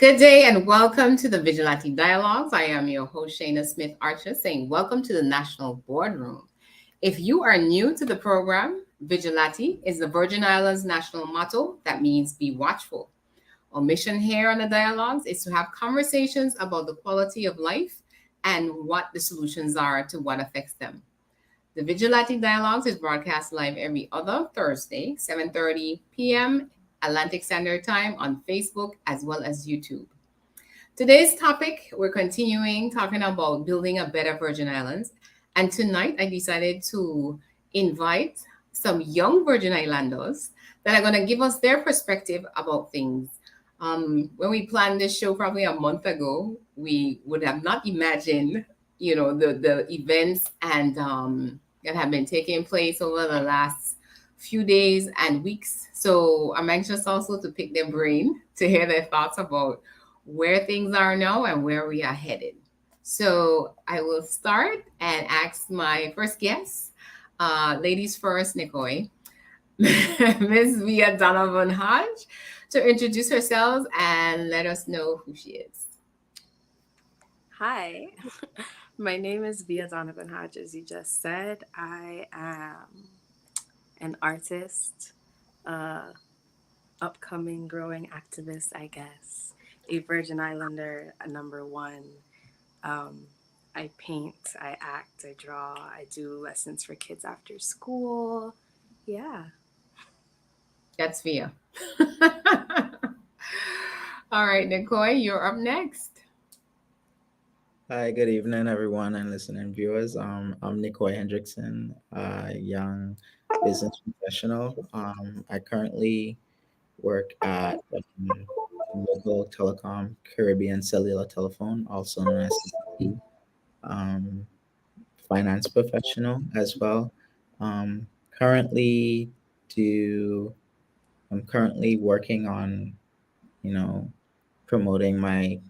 Good day and welcome to the Vigilante Dialogues. I am your host, Shaina Smith Archer, saying welcome to the National Boardroom. If you are new to the program, Vigilante is the Virgin Islands national motto that means be watchful. Our mission here on the Dialogues is to have conversations about the quality of life and what the solutions are to what affects them. The Vigilante Dialogues is broadcast live every other Thursday, 7:30 p.m. Atlantic Standard Time on Facebook as well as YouTube. Today's topic, we're continuing talking about building a better Virgin Islands. And tonight I decided to invite some young Virgin Islanders that are going to give us their perspective about things. When we planned this show probably a month ago, we would have not imagined, the events and that have been taking place over the last few days and weeks. So I'm anxious also to pick their brain to hear their thoughts about where things are now and where we are headed. So I will start and ask my first guest, ladies first, Nicoy, Ms. Via Donovan Hodge, to introduce herself and let us know who she is. Hi, my name is Via Donovan Hodge, as you just said. I am an artist, upcoming growing activist, I guess, a Virgin Islander, a number one. I paint, I act, I draw, I do lessons for kids after school. Yeah. That's Via. All right, Nicoy, you're up next. Hi, good evening, everyone, and listening viewers. I'm Nicoy Hendrickson, a young business professional. I currently work at local telecom Caribbean Cellular Telephone, also known as CCT, um, finance professional as well. Um, currently, do I'm currently working on, you know, promoting my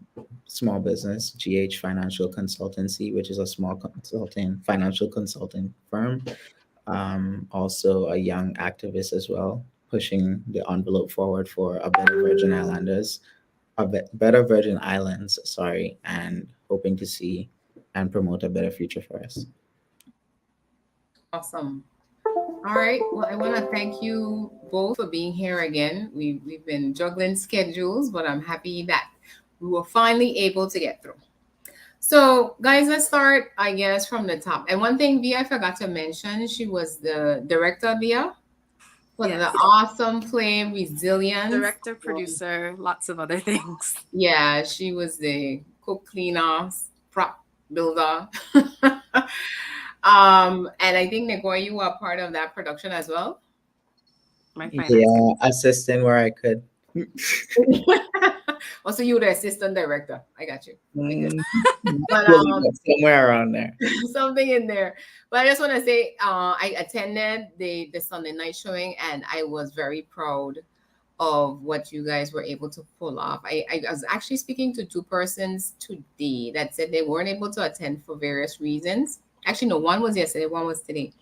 small business, GH Financial Consultancy, which is a small financial consulting firm. Also a young activist as well, pushing the envelope forward for a better Virgin Islanders, better Virgin Islands, sorry, and hoping to see and promote a better future for us. Awesome. All right. Well, I want to thank you both for being here again. We've been juggling schedules, but I'm happy that we were finally able to get through. So, guys, let's start, I guess, from the top. And one thing, Via, I forgot to mention, she was the director, Via, for the Yes. awesome play Resilience. Director, producer, lots of other things. Yeah, she was the cook cleaner, prop builder. And I think, Nicoy, you were part of that production as well. My finance. Yeah, assisting where I could. Also, you were the assistant director. I got you. But Somewhere around there. something in there. But I just want to say, I attended the Sunday night showing, and I was very proud of what you guys were able to pull off. I was actually speaking to two persons today that said they weren't able to attend for various reasons. Actually, no, one was yesterday, one was today.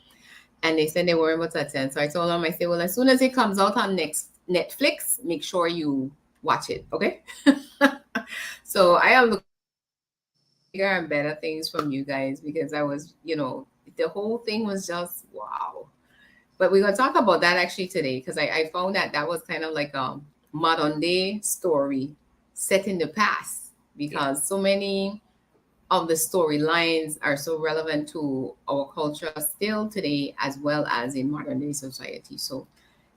And they said they weren't able to attend. So I told them, I said, well, as soon as it comes out on next Netflix, make sure you watch it, okay? So I am looking for bigger and better things from you guys because I was, the whole thing was just wow. But we're going to talk about that actually today because I found that was kind of like a modern day story set in the past because so many of the storylines are so relevant to our culture still today as well as in modern day society. So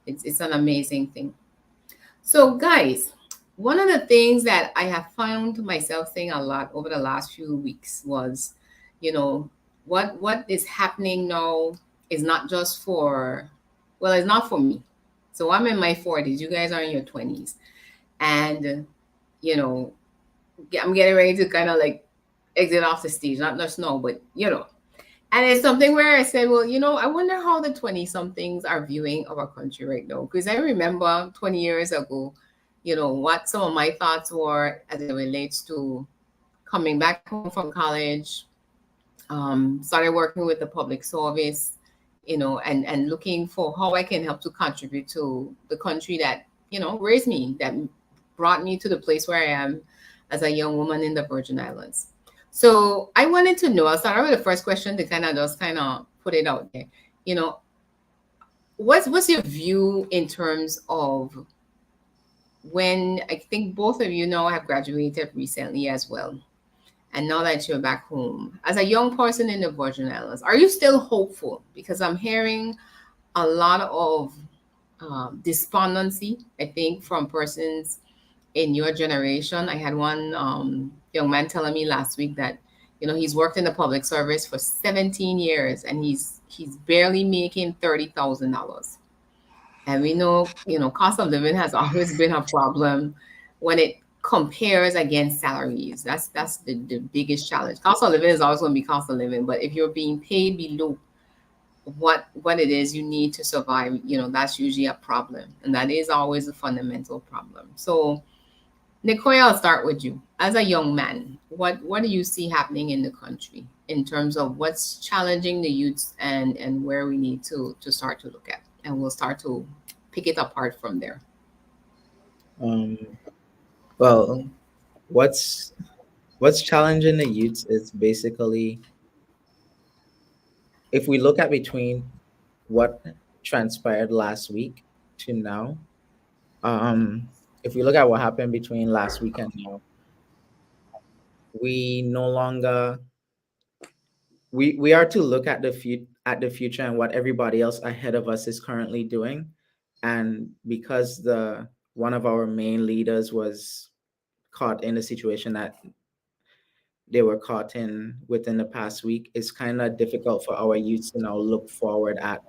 it's an amazing thing. So guys, one of the things that I have found myself saying a lot over the last few weeks was, what is happening now is not just it's not for me. So I'm in my 40s, you guys are in your 20s. And, I'm getting ready to kind of like exit off the stage, not just now, but and it's something where I said, well, I wonder how the 20 somethings are viewing our country right now. Because I remember 20 years ago, what some of my thoughts were as it relates to coming back home from college, started working with the public service, and looking for how I can help to contribute to the country that, raised me, that brought me to the place where I am as a young woman in the Virgin Islands. So I wanted to know, I'll start with the first question to kind of put it out there. You know, what's your view in terms of when I think both of you now have graduated recently as well, and now that you're back home as a young person in the Virgin Islands, are you still hopeful? Because I'm hearing a lot of despondency, I think, from persons in your generation. I had one young man telling me last week that, you know, he's worked in the public service for 17 years and he's barely making $30,000. And we know, you know, cost of living has always been a problem when it compares against salaries. That's the biggest challenge. Cost of living is always going to be cost of living, but if you're being paid below what it is you need to survive, you know, that's usually a problem. And that is always a fundamental problem. So Nicoy, I'll start with you. As a young man, what do you see happening in the country in terms of what's challenging the youths and where we need to start to look at? And we'll start to pick it apart from there. Um, well, what's what's challenging the youths is basically if we look at between what transpired last week to now, um, if we look at what happened between last week and now, we no longer we are to look at the future and what everybody else ahead of us is currently doing, and because the one of our main leaders was caught in a situation that they were caught in within the past week, it's kind of difficult for our youth to now look forward at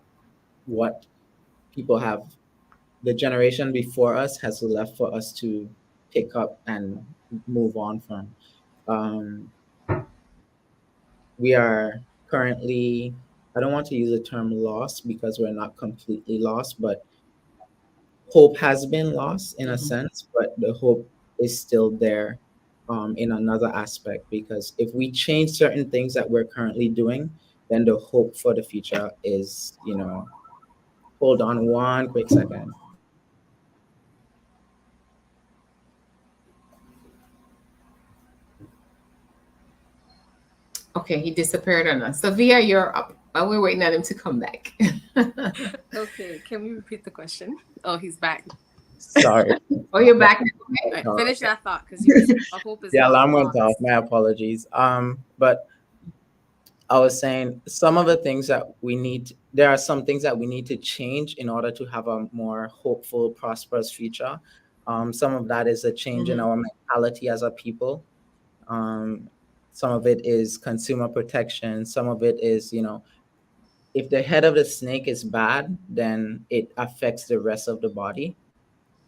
what people have the generation before us has left for us to pick up and move on from. Um, we are currently, I don't want to use the term lost because we're not completely lost, but hope has been lost in a Mhm. sense, but the hope is still there in another aspect, because if we change certain things that we're currently doing, then the hope for the future is, hold on one quick second. Okay, he disappeared on us. Sophia, you're up. While we're waiting on him to come back. Okay, can we repeat the question? Oh, he's back. Sorry. Oh, you're My- back. All Okay. right, no, finish that thought because you were saying our hope is the not alarm went off. lost. My apologies. But I was saying some of the things that we need, there are some things that we need to change in order to have a more hopeful, prosperous future. Some of that is a change in Mhm. our mentality as a people. Um, some of it is consumer protection. Some of it is, if the head of the snake is bad, then it affects the rest of the body.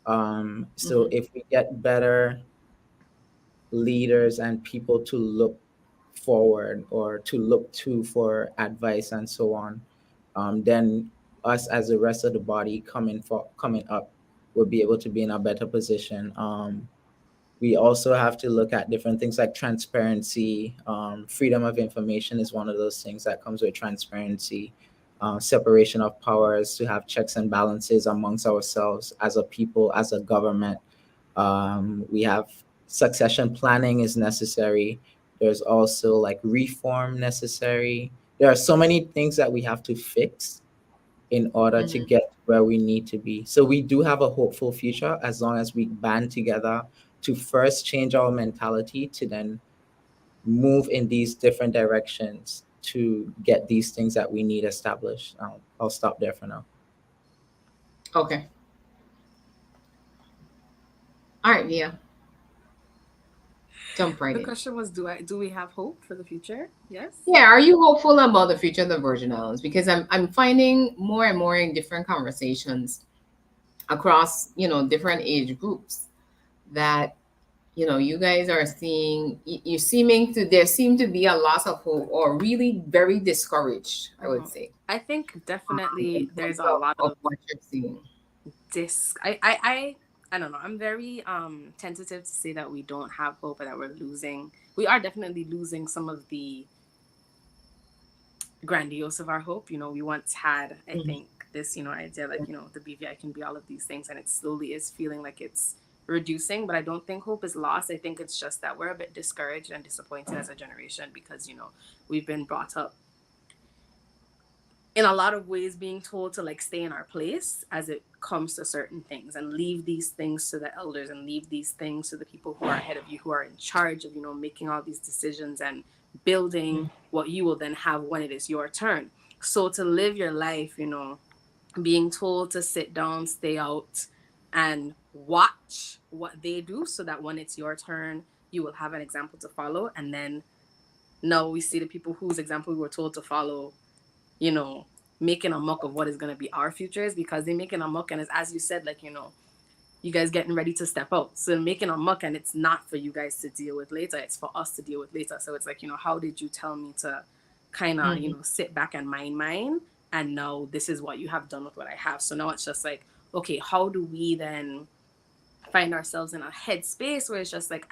So Mhm. if we get better leaders and people to look forward or to look to for advice and so on, then us as the rest of the body coming up will be able to be in a better position. We also have to look at different things like transparency. Freedom of information is one of those things that comes with transparency. Separation of powers, to have checks and balances amongst ourselves as a people, as a government. We have succession planning is necessary. There's also like reform necessary. There are so many things that we have to fix in order to Mhm. get where we need to be. So we do have a hopeful future as long as we band together to first change our mentality to then move in these different directions to get these things that we need established. I'll stop there for now. Okay. All right, Via. Jump right The in. question was, do we have hope for the future? Yes. Yeah, are you hopeful about the future of the Virgin Islands? Because I'm finding more and more in different conversations across, you know, different age groups that, you know, you guys are seeing you seeming to there seem to be a loss of hope or really very discouraged, I would Mhm. say, I think in definitely there's terms a lot of of what you're seeing. I don't know. I'm very tentative to say that we don't have hope and that we're losing. We are definitely losing some of the grandiose of our hope. You know, we once had, I Mhm. think, this, idea like, the BVI can be all of these things, and it slowly is feeling like it's reducing, but I don't think hope is lost. I think it's just that we're a bit discouraged and disappointed as a generation because, we've been brought up in a lot of ways being told to like stay in our place as it comes to certain things and leave these things to the elders and leave these things to the people who are ahead of you, who are in charge of, making all these decisions and building what you will then have when it is your turn. So to live your life, being told to sit down, stay out, and watch what they do so that when it's your turn, you will have an example to follow. And then now we see the people whose example we were told to follow, you know, making a muck of what is going to be our futures because they're making a muck. And it's, as you said, like, you guys getting ready to step out. So making a muck and it's not for you guys to deal with later. It's for us to deal with later. So it's like, how did you tell me to kind of, Mhm. sit back and mind mine? And now this is what you have done with what I have. So now it's just like, okay, how do we then find ourselves in a headspace where it's just like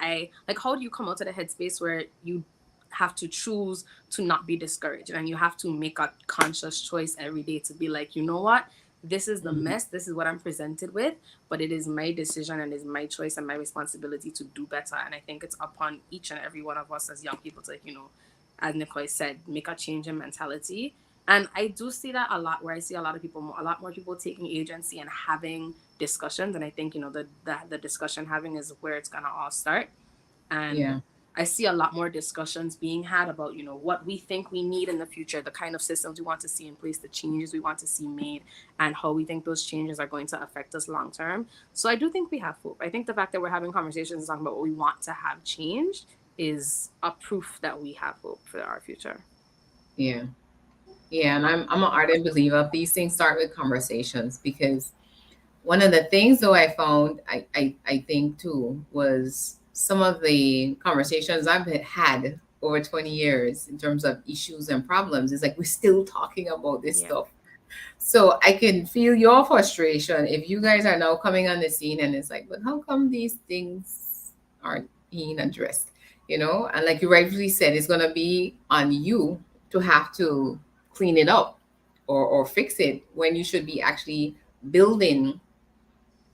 how do you come out of the headspace where you have to choose to not be discouraged and you have to make a conscious choice every day to be like, you know what, this is the Mhm. mess, this is what I'm presented with, but it is my decision and it's my choice and my responsibility to do better. And I think it's upon each and every one of us as young people to, as Nicoy said, make a change in mentality. And I do see that a lot, where I see a lot of people, a lot more people taking agency and having discussions. And I think, the discussion having is where it's going to all start. And Yeah. I see a lot more discussions being had about, what we think we need in the future, the kind of systems we want to see in place, the changes we want to see made, and how we think those changes are going to affect us long term. So I do think we have hope. I think the fact that we're having conversations and talking about what we want to have changed is a proof that we have hope for our future. Yeah. Yeah. And I'm an ardent believer of these things start with conversations because one of the things though I found I think too was some of the conversations I've had over 20 years in terms of issues and problems is like we're still talking about this Yeah. stuff. So I can feel your frustration if you guys are now coming on the scene and it's like, but how come these things aren't being addressed? And like you rightfully said, it's gonna be on you to have to clean it up or fix it when you should be actually building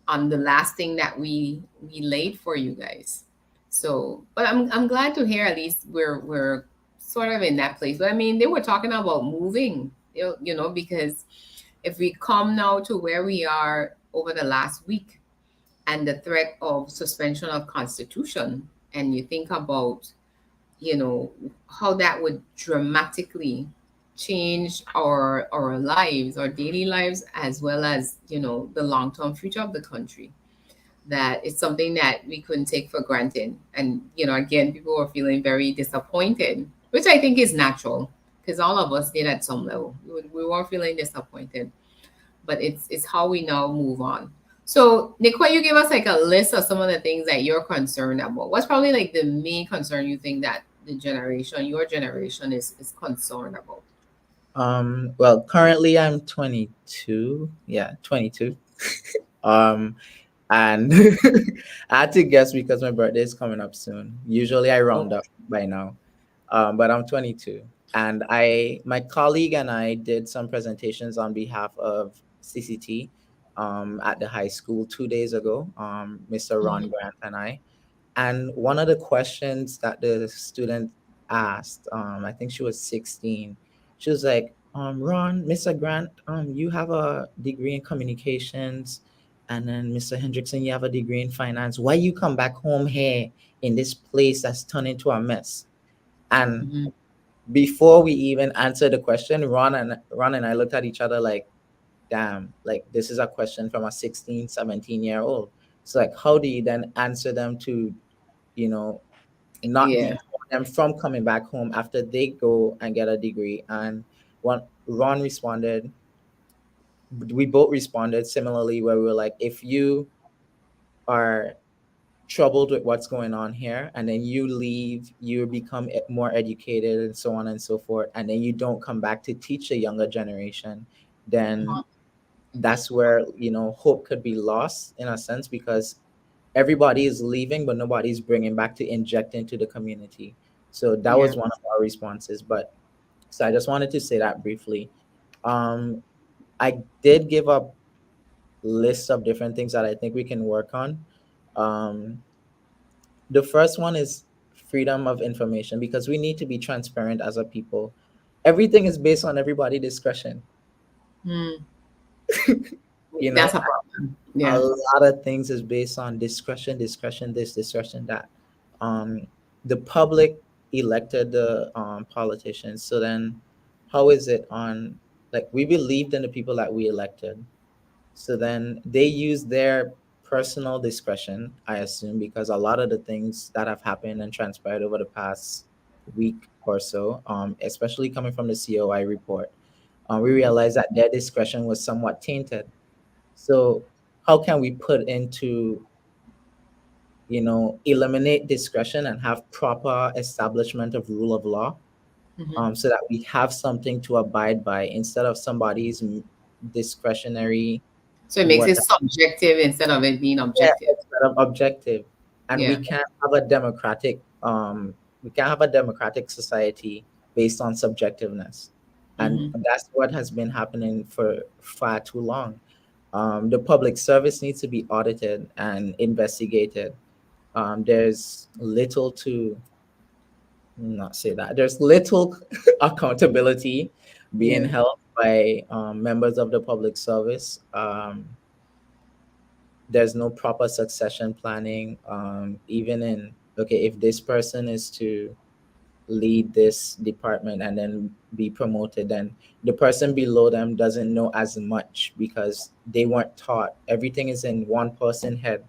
on the last thing that we laid for you guys. So, but I'm glad to hear at least we're sort of in that place. But I mean, they were talking about moving, because if we come now to where we are over the last week and the threat of suspension of constitution, and you think about you know how that would dramatically change our lives, our daily lives, as well as the long-term future of the country, that it's something that we couldn't take for granted. And again, people were feeling very disappointed, which I think is natural because all of us did at some level. We were feeling disappointed, but it's how we now move on. So, Nick, why you give us like a list of some of the things that you're concerned about? What's probably like the main concern you think that your generation is concerned about? Well, currently I'm 22. Yeah, 22. Um, and I had to guess because my birthday is coming up soon. Usually I Oh, round up by now. But I'm 22. And my colleague and I did some presentations on behalf of CCT at the high school 2 days ago. Mr. Ron mhm, Grant and I. And one of the questions that the student asked, I think she was 16, she was like, Ron, Mr. Grant, you have a degree in communications, and then Mr. Hendrickson, you have a degree in finance. Why you come back home here in this place that's turned into a mess? And mhm. before we even answered the question, Ron and I looked at each other like, damn, like this is a question from a 16, 17-year-old. So like, how do you then answer them to, you know, not Yeah, deter them from coming back home after they go and get a degree? And one Ron responded, we both responded similarly, where we were like, if you are troubled with what's going on here and then you leave, you become more educated and so on and so forth, and then you don't come back to teach the younger generation, then uh-huh, that's where hope could be lost in a sense, because everybody is leaving but nobody's bringing back to inject into the community. So that yeah, was one of our responses. But so I just wanted to say that briefly. um I did give a list of different things that I think we can work on. Um, the first one is freedom of information because we need to be transparent as a people. Everything is based on everybody discretion. Mm. You That's know, a problem. a Yeah. lot of things is based on discretion, discretion, this, discretion, that. Um, the public elected the politicians. So then, how is it on? Like we believed in the people that we elected. So then they use their personal discretion, I assume, because a lot of the things that have happened and transpired over the past week or so, especially coming from the COI report, we realized that their discretion was somewhat tainted. So how can we put into, eliminate discretion and have proper establishment of rule of law, Hmm. so that we have something to abide by instead of somebody's discretionary So it makes what it subjective instead of it being yeah, objective. instead of objective. And Yeah. we can't have a democratic society based on subjectiveness. And Hmm. that's what has been happening for far too long. The public service needs to be audited and investigated. There's little to not say that there's little accountability being Yeah. held by members of the public service. There's no proper succession planning. Even in, okay, if this person is to lead this department and then be promoted, then the person below them doesn't know as much because they weren't taught. Everything is in one person head.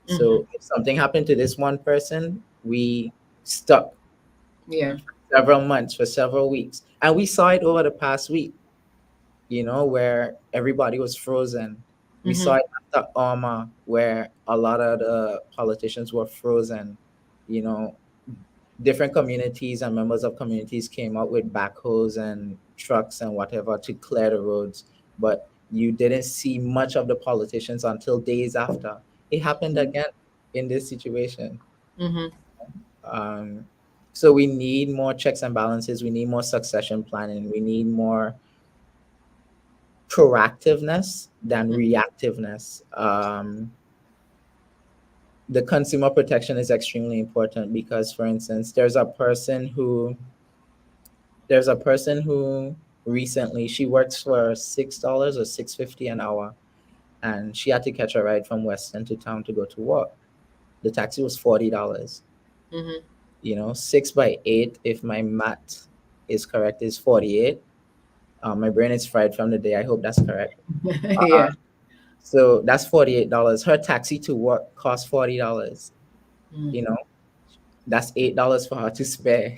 Hmm. So if something happened to this one person, we stuck Yeah. several months, for several weeks, and we saw it over the past week, where everybody was frozen. We saw Hmm. it after Irma, where a lot of the politicians were frozen. You know, different communities and members of communities came out with backhoes and trucks and whatever to clear the roads, but you didn't see much of the politicians until days after. It happened again in this situation. Hmm. Um, so we need more checks and balances. We need more succession planning. We need more proactiveness than reactiveness. The consumer protection is extremely important because, for instance, there's a person who recently she works for $6 or 6.50 an hour, and she had to catch a ride from Weston to town to go to work. The taxi was $40. Hmm. 6 by 8, if my math is correct, is 48. My brain is fried from the day. I hope that's correct. Yeah. So that's $48. Her taxi to work cost $40. Mm. You know, that's $8 for her to spare.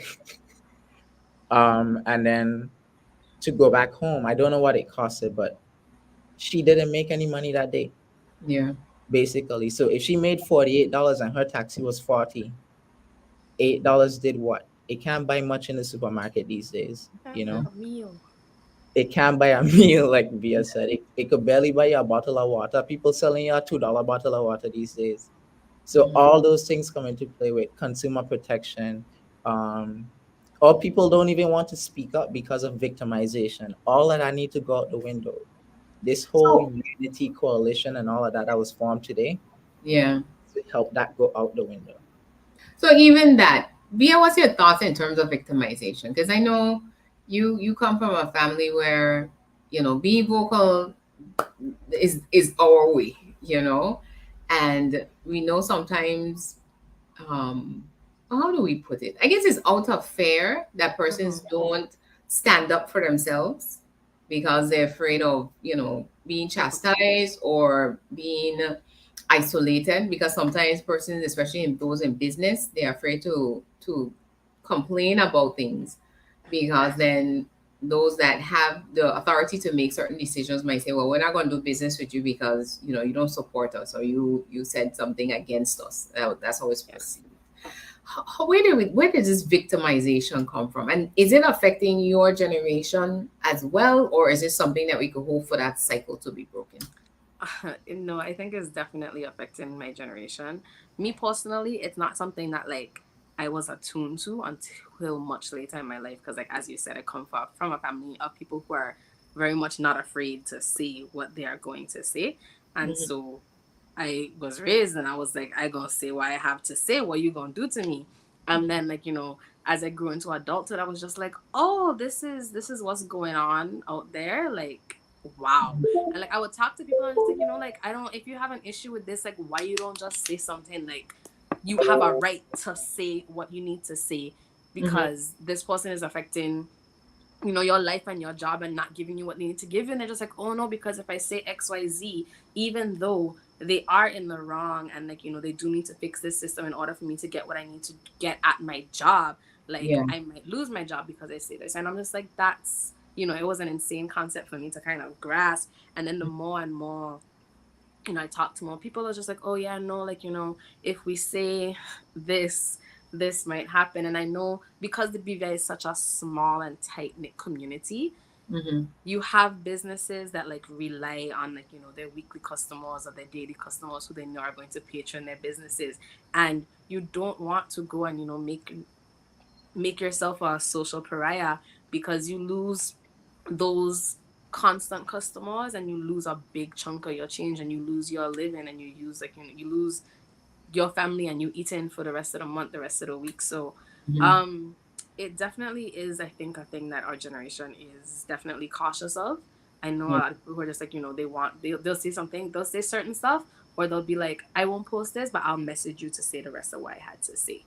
And then to go back home, I don't know what it costed, but she didn't make any money that day, Yeah. basically. So if she made $48 and her taxi was 40, $8 did what? It can't buy much in the supermarket these days, you know? A meal. It can't buy a meal, like Bia said. It could barely buy you a bottle of water. People selling you a $2 bottle of water these days. So Mhm. all those things come into play with consumer protection. Um, or people don't even want to speak up because of victimization. All of that need to go out the window. This whole So unity coalition and all of that was formed today yeah. to help that go out the window. So even that, Bia, what's your thoughts in terms of victimization? Because I know you come from a family where being vocal is our way, and we know sometimes um how do we put it? I guess it's out of fear that persons Mm-hmm. don't stand up for themselves because they're afraid of, being chastised or being isolated, because sometimes persons, especially in those in business, they're afraid to complain about things because then those that have the authority to make certain decisions might say, well, we're not going to do business with you because you don't support us, or you said something against us. That's how it's Yeah. perceived. Where did this victimization come from, and is it affecting your generation as well, or is it something that we could hope for that cycle to be broken? No, I think it's definitely affecting my generation. Me personally, it's not something that like I was attuned to until much later in my life. Because like as you said, I come from a family of people who are very much not afraid to say what they are going to say, and Mhm. so I was raised, and I was like, I gonna say what I have to say. What you gonna do to me? And then, like, as I grew into adulthood, I was just like, oh, this is what's going on out there. Like, wow. And like, I would talk to people and just like, like, I don't. If you have an issue with this, like, why you don't just say something? Like, you have a right to say what you need to say Mhm. because this person is affecting your life and your job and not giving you what they need to give you. And they're just like, oh no, because if I say XYZ, even though they are in the wrong and like, they do need to fix this system in order for me to get what I need to get at my job, like Yeah. I might lose my job because I say this. And I'm just like, that's, it was an insane concept for me to kind of grasp. And then the more and more I talk to more people, are just like, oh yeah, no, like, if we say this, this might happen. And I know because the BVI is such a small and tight knit community, Mhm. you have businesses that like rely on like, their weekly customers or their daily customers who they know are going to patron their businesses. And you don't want to go and, make yourself a social pariah because you lose those constant customers and you lose a big chunk of your change and you lose your living and you use like you lose your family and you eat in for the rest of the month, the rest of the week. So Mhm. um it definitely is, I think, a thing that our generation is definitely cautious of. I know a Yeah. lot of people who are just like, they'll say something, they'll say certain stuff, or they'll be like, I won't post this, but I'll message you to say the rest of what I had to say.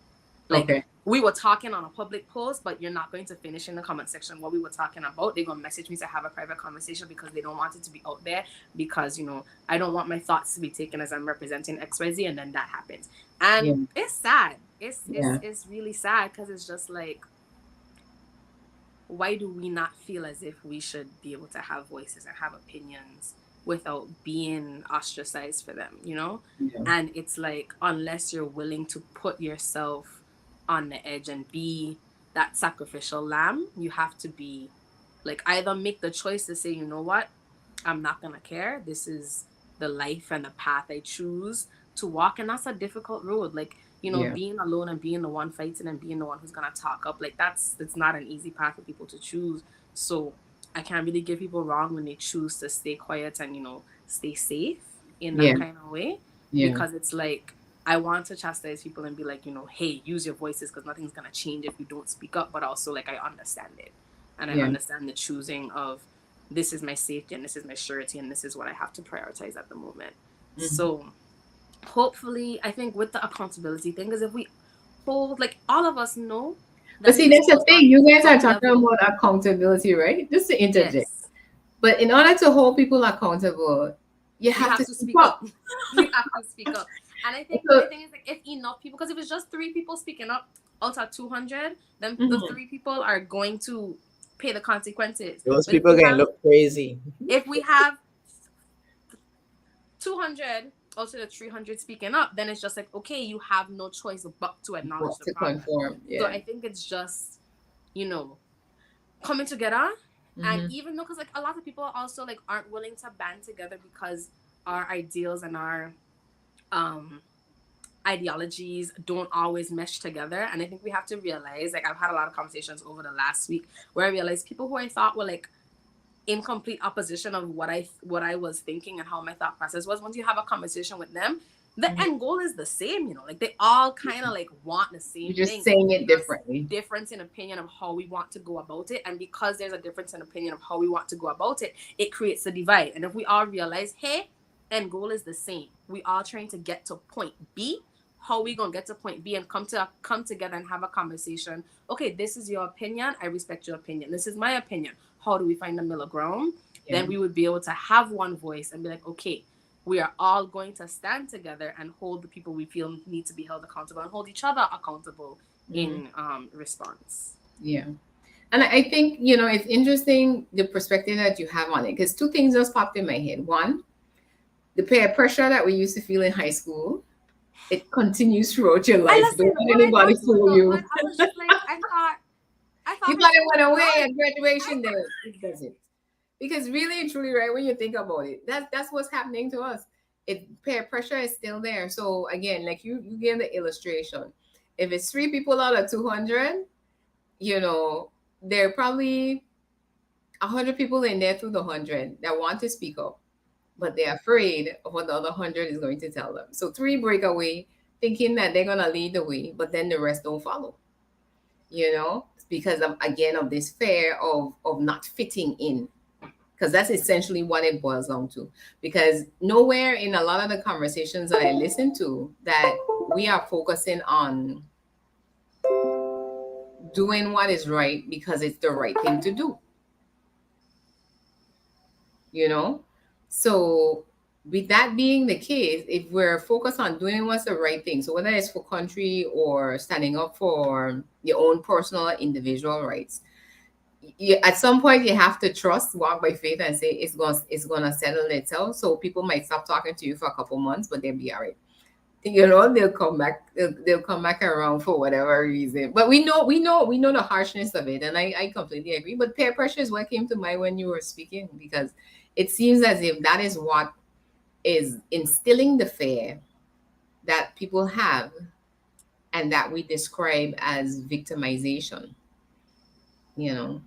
Like, Okay. we were talking on a public post, but you're not going to finish in the comment section what we were talking about. They're gonna message me to have a private conversation because they don't want it to be out there because I don't want my thoughts to be taken as I'm representing XYZ, and then that happens. Yeah. And it's sad. It's it's Yeah. it's really sad because it's just like, why do we not feel as if we should be able to have voices and have opinions without being ostracized for them? Yeah. And it's like, unless you're willing to put yourself on the edge and be that sacrificial lamb, you have to be like, either make the choice to say, you know what, I'm not gonna care. This is the life and the path I choose to walk, and that's a difficult road. Like, Yeah. being alone and being the one fighting and being the one who's gonna talk up, like, it's not an easy path for people to choose. So I can't really give people wrong when they choose to stay quiet and stay safe in that Yeah. kind of way, Yeah. because it's like, I want to chastise people and be like, hey, use your voices because nothing's gonna change if you don't speak up. But also, like, I understand it, and I Yeah. understand the choosing of, this is my safety and this is my surety and this is what I have to prioritize at the moment. Mhm. So hopefully, I think with the accountability thing, is if we hold, like, all of us know But that see, this that's the goes thing. on You guys are some talking level. about accountability, right? Just to interject. Yes, But in order to hold people accountable, you you have to have to speak speak up. up. You have to speak up. And I think the So, thing is, like, if enough people, because if it's just three people speaking up out of 200, then the mhm. three people are going to pay the consequences. Those But if people we can have look crazy. if we have 200 also the 300 speaking up, then it's just like, okay, you have no choice but to acknowledge But the to problem. conform, So yeah. I think it's just, you know coming together. And Hmm. even though, because like a lot of people also like aren't willing to band together because our ideals and our um ideologies don't always mesh together. And I think we have to realize, like, I've had a lot of conversations over the last week where I realized people who I thought were like in complete opposition of what I was thinking and how my thought process was, once you have a conversation with them, the Hmm. end goal is the same. Like, they all kind of like want the You're same just thing. It's saying it just differently. difference in opinion of how we want to go about it. And because there's a difference in opinion of how we want to go about it, it creates a divide. And if we all realize, hey, end goal is the same, we all trying to get to point B, how we gonna get to point B and come together and have a conversation? Okay, this is your opinion, I respect your opinion, this is my opinion, how do we find the middle ground? Yeah. Then we would be able to have one voice and be like, okay, we are all going to stand together and hold the people we feel need to be held accountable and hold each other accountable Hmm. in response. Yeah. And I think, it's interesting the perspective that you have on it because two things just popped in my head. One, the peer pressure that we used to feel in high school, it continues throughout your I life. Don't listen, let when I anybody got to fool you. adulthood, I was just like, I thought You high thought it school went was away done. at graduation day. It doesn't. Because really and truly, right, when you think about it, that's what's happening to us. Peer pressure is still there. So again, like you gave the illustration. If it's three people out of 200, there are probably 100 people in there through the 100 that want to speak up. but they're afraid of what the other 100 is going to tell them. So three break away, thinking that they're gonna lead the way, but then the rest don't follow. You know, because of again of this fear of not fitting in, because that's essentially what it boils down to. Because nowhere in a lot of the conversations that I listen to that we are focusing on doing what is right because it's the right thing to do, you know? So, with that being the case, if we're focused on doing what's the right thing, so whether it's for country or standing up for your own personal individual rights, at some point you have to trust, walk by faith, and say it's gonna settle itself. So people might stop talking to you for a couple months, but they'll be all right. You know, they'll come back. They'll come back around for whatever reason. But we know the harshness of it, and I completely agree. But peer pressure is what came to mind when you were speaking, because it seems as if that is what is instilling the fear that people have, and that we describe as victimization. You know,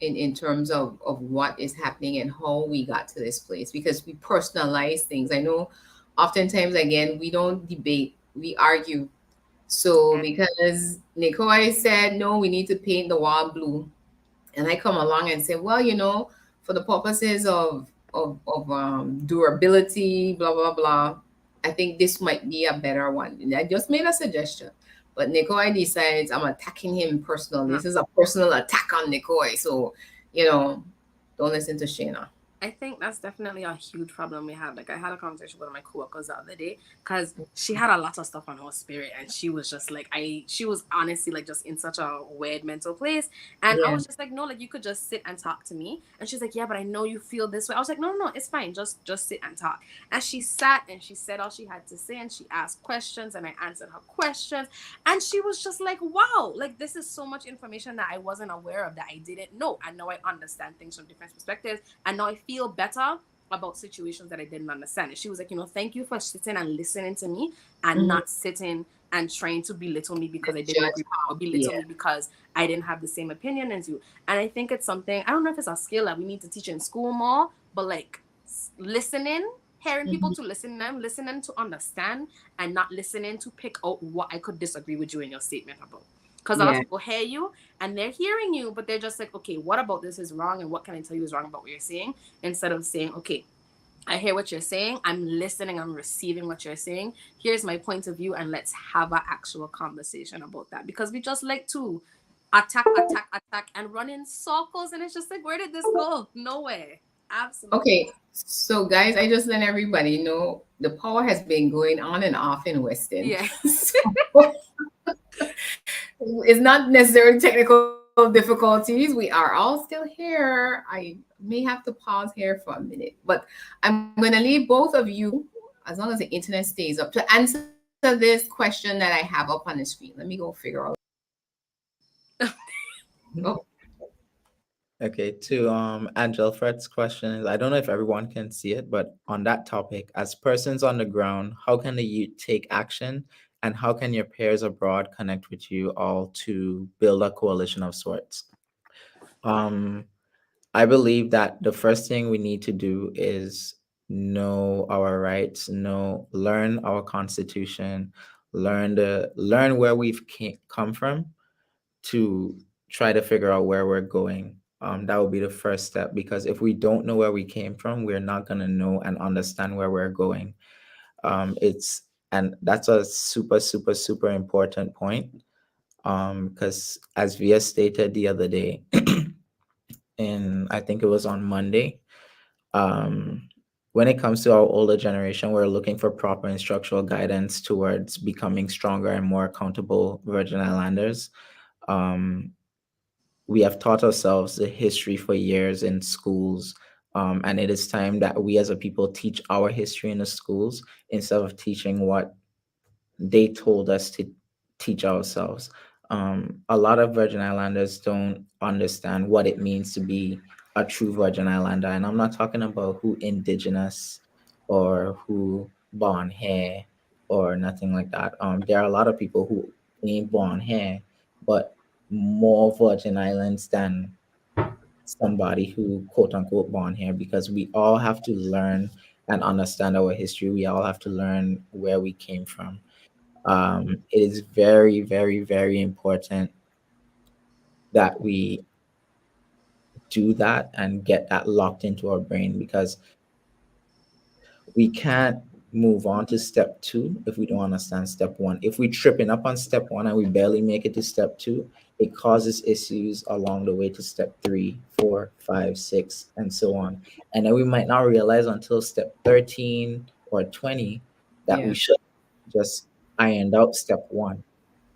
in terms of what is happening and how we got to this place, because we personalize things. I know oftentimes, again, we don't debate, we argue. So because Nicoy said no, we need to paint the wall blue, and I come along and say, well, for the purposes of durability, blah blah blah, I think this might be a better one. And I just made a suggestion, but Nicoy decides I'm attacking him personally. No, This is a personal attack on Nicoy. So, you know, don't listen to Shayna. I think that's definitely a huge problem we have. Like, I had a conversation with one of my coworkers the other day because she had a lot of stuff on her spirit, and she was just like, she was honestly like just in such a weird mental place. And I Yeah. was just like, no, like you could just sit and talk to me. And she's like, yeah, but I know you feel this way. I was like, no, no, no, it's fine. Just sit and talk. And she sat and she said all she had to say, and she asked questions, and I answered her questions. And she was just like, wow, like this is so much information that I wasn't aware of, that I didn't know. And now I understand things from different perspectives. And now I feel better about situations that I didn't understand. And she was like, thank you for sitting and listening to me, and Mhm. not sitting and trying to belittle me because I didn't Judge agree, or how. belittle Yeah. me because I didn't have the same opinion as you. And I think it's something, I don't know if it's a skill that we need to teach in school more, but like listening, hearing people, Mhm. to listening to understand, and not listening to pick out what I could disagree with you in your statement about. Because a lot of Yeah. people hear you and they're hearing you, but they're just like, okay, what about this is wrong, and what can I tell you is wrong about what you're saying? Instead of saying, okay, I hear what you're saying, I'm listening, I'm receiving what you're saying. Here's my point of view, and let's have an actual conversation about that. Because we just like to attack, attack, attack, and run in circles, and it's just like, where did this go? Nowhere. Absolutely. Okay. So, guys, I just let everybody know the power has been going on and off in Weston. Yeah. So it's not necessarily technical difficulties. We are all still here. I may have to pause here for a minute, but I'm going to leave both of you, as long as the internet stays up, to answer this question that I have up on the screen. Let me go figure out. Oh, Okay, to Angel Fred's question is, I don't know if everyone can see it, but on that topic, as persons on the ground, how can the youth take action, and how can your peers abroad connect with you all to build a coalition of sorts? Um, I believe that the first thing we need to do is know our rights, learn our constitution, learn where we've come from, to try to figure out where we're going. That would be the first step, because if we don't know where we came from, we're not gonna know and understand where we're going. It's and that's a super, super, super important point. Because as Via stated the other day, and I think it was on Monday, um, when it comes to our older generation, we're looking for proper instructional guidance towards becoming stronger and more accountable Virgin Islanders. Um, we have taught ourselves the history for years in schools, and it is time that we as a people teach our history in the schools instead of teaching what they told us to teach ourselves. A lot of Virgin Islanders don't understand what it means to be a true Virgin Islander, and I'm not talking about who indigenous or who born here or nothing like that. There are a lot of people who ain't born here, but more Virgin Islands than somebody who quote unquote born here, because we all have to learn and understand our history. We all have to learn where we came from. It is very, very, very important that we do that and get that locked into our brain, because we can't move on to step two if we don't understand step one. If we tripping up on step one and we barely make it to step two, it causes issues along the way to step three, four, five, six, and so on. And then we might not realize until step 13 or 20 that we Yeah. should just ironed out step one,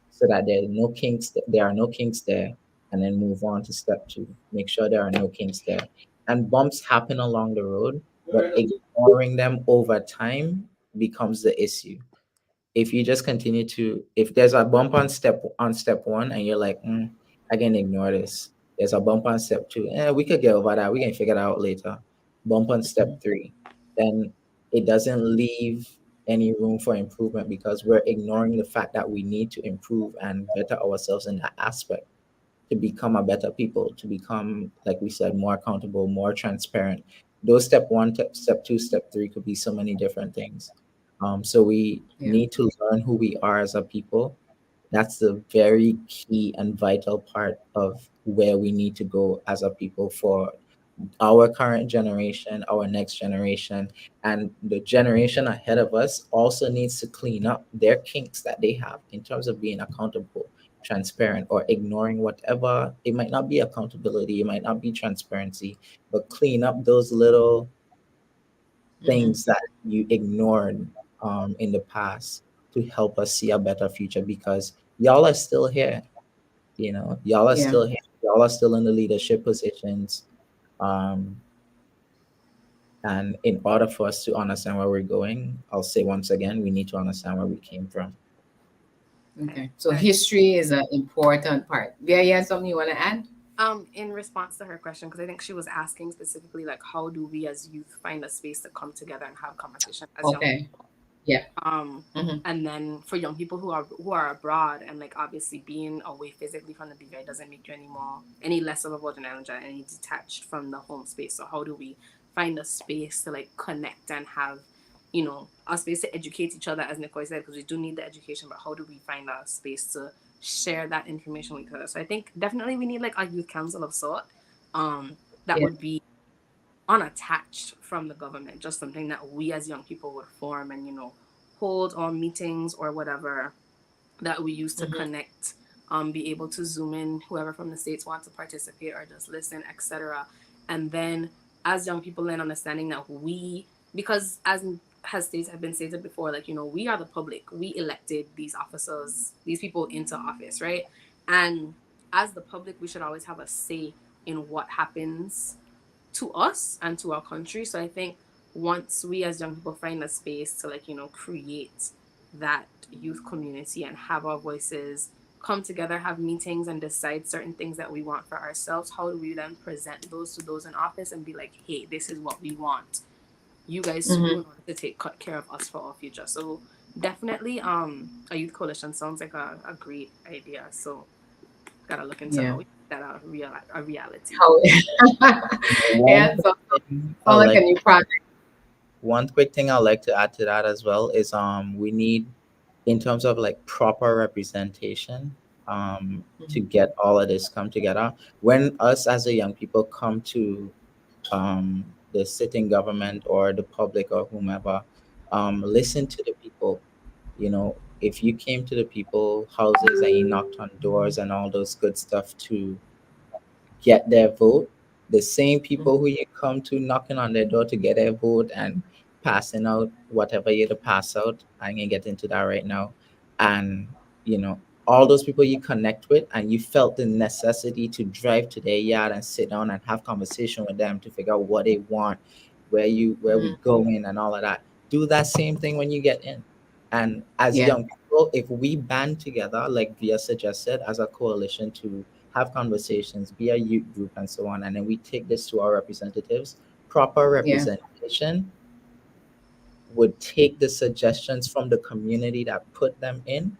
so that there are no kinks there, and then move on to step two. Make sure there are no kinks there. And bumps happen along the road, but ignoring them over time becomes the issue. If you just continue to, if there's a bump on step one and you're like, I can ignore this. There's a bump on step two. We could get over that. We can figure that out later. Bump on step three. Then it doesn't leave any room for improvement, because we're ignoring the fact that we need to improve and better ourselves in that aspect to become a better people, to become, like we said, more accountable, more transparent. Those step one, step two, step three could be so many different things. So we Yeah. need to learn who we are as a people. That's the very key and vital part of where we need to go as a people for our current generation, our next generation, and the generation ahead of us also needs to clean up their kinks that they have in terms of being accountable, transparent, or ignoring whatever. It might not be accountability, it might not be transparency, but clean up those little Hmm. things that you ignored in the past to help us see a better future, because y'all are still here. Y'all are Yeah. still here. Y'all are still in the leadership positions. Um, And in order for us to understand where we're going, I'll say once again, we need to understand where we came from. Okay. So history is an important part. Yeah, you have something you want to add? In response to her question, because I think she was asking specifically like how do we as youth find a space to come together and have conversation as young Okay. Yeah. um Hmm. and then for young people who are abroad, and like obviously being away physically from the BVI doesn't make you any less of a Virgin Islander, any detached from the home space. So how do we find a space to like connect and have a space to educate each other, as Nicoy said, because we do need the education, but how do we find a space to share that information with others? So I think definitely we need like a youth council of sort that Yeah. would be unattached from the government, just something that we as young people would form and hold on meetings or whatever that we use to Hmm. connect, be able to zoom in whoever from the states want to participate or just listen, etc. And then as young people then understanding that because as has states have been stated before, like we are the public, we elected these officers, these people into office, right? And as the public we should always have a say in what happens to us and to our country. So I think once we as young people find a space to like, create that youth community and have our voices come together, have meetings and decide certain things that we want for ourselves, how do we then present those to those in office and be like, hey, this is what we want you guys to do Hmm. in order to take care of us for our future. So definitely a youth coalition sounds like a great idea. So gotta look into Yeah. how we make that a reality. How? One Yeah. quick So thing I sound like a like new project. One quick thing I'd like to add to that as well is we need, in terms of like proper representation, to Hmm. get all of this come together. When us as a young people come to the sitting government or the public or whomever, listen to the people. If you came to the people houses and you knocked on doors and all those good stuff to get their vote, the same people who you come to knocking on their door to get their vote and passing out whatever you to pass out, I ain't gonna get into that right now. And you know, all those people you connect with and you felt the necessity to drive to their yard and sit down and have conversation with them to figure out what they want, where we Hmm. going and all of that. Do that same thing when you get in. And as Yeah. young people, if we band together, like Via suggested, as a coalition to have conversations, be a youth group, and so on. And then we take this to our representatives. Proper Yeah. representation would take the suggestions from the community that put them in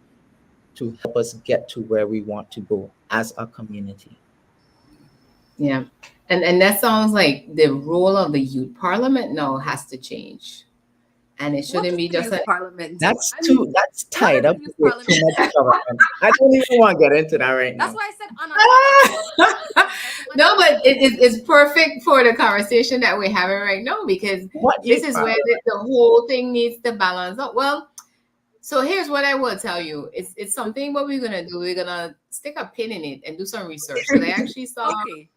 to help us get to where we want to go as a community. Yeah. And that sounds like the role of the youth parliament now has to change. And it What shouldn't does be the just youth a parliament do? That's I mean, that's what tied does up the youth with too parliament much do? government. I don't even want to get into that right That's now. why I said on a topic. no, but it's perfect for the conversation that we're having right now because What this youth is where parliament? the whole thing needs to balance out. Well, so here's what I will tell you. It's something what we're gonna do. We're gonna stick a pin in it and do some research. Because I actually saw Okay.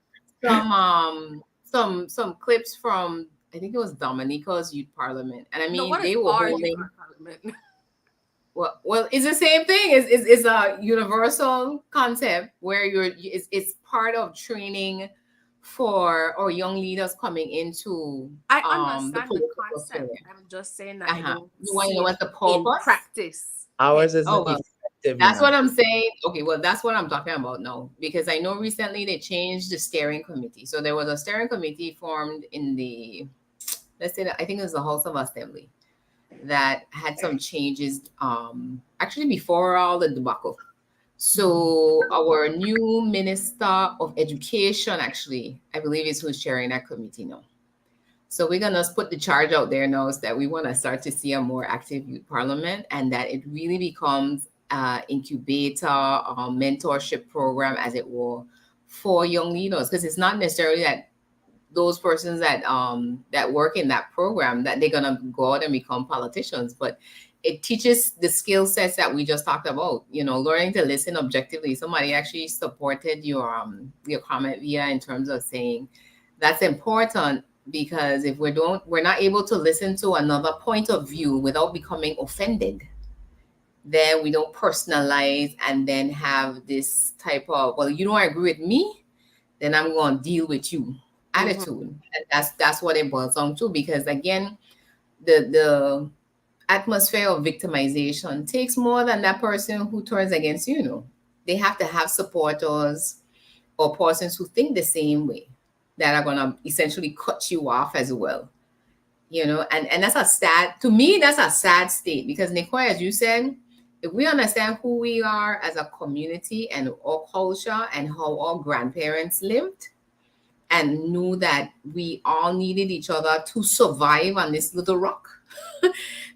some clips from I think it was Dominica's youth parliament. And I No, mean what is they were our youth holding parliament? well, it's the same thing. It's a universal concept where it's part of training for or young leaders coming into I the understand the political concept. sphere. I'm just saying that I don't You want to know see it what's the in purpose? practice. Ours Oh isn't well, effective that's what enough. I'm saying. Okay, well, that's what I'm talking about now because I know recently they changed the steering committee. So there was a steering committee formed in the let's say that I think it was the House of Assembly that had some changes actually before all the debacle. So our new minister of education actually, I believe is who's chairing that committee now. So we're gonna put the charge out there now is that we want to start to see a more active youth parliament and that it really becomes incubator or mentorship program as it were for young leaders because it's not necessarily that those persons that work in that program that they're gonna go out and become politicians, but it teaches the skill sets that we just talked about. You know, learning to listen objectively. Somebody actually supported your comment via in terms of saying that's important because if we're not able to listen to another point of view without becoming offended, then we don't personalize and then have this type of well, you don't agree with me, then I'm going to deal with you Mhm. attitude. And that's what it boils down to because again, the atmosphere of victimization takes more than that person who turns against you. Know, they have to have supporters or persons who think the same way that are going to essentially cut you off as well. You know, and that's a sad to me. That's a sad state because Nicoy, as you said, if we understand who we are as a community and our culture and how our grandparents lived and knew that we all needed each other to survive on this little rock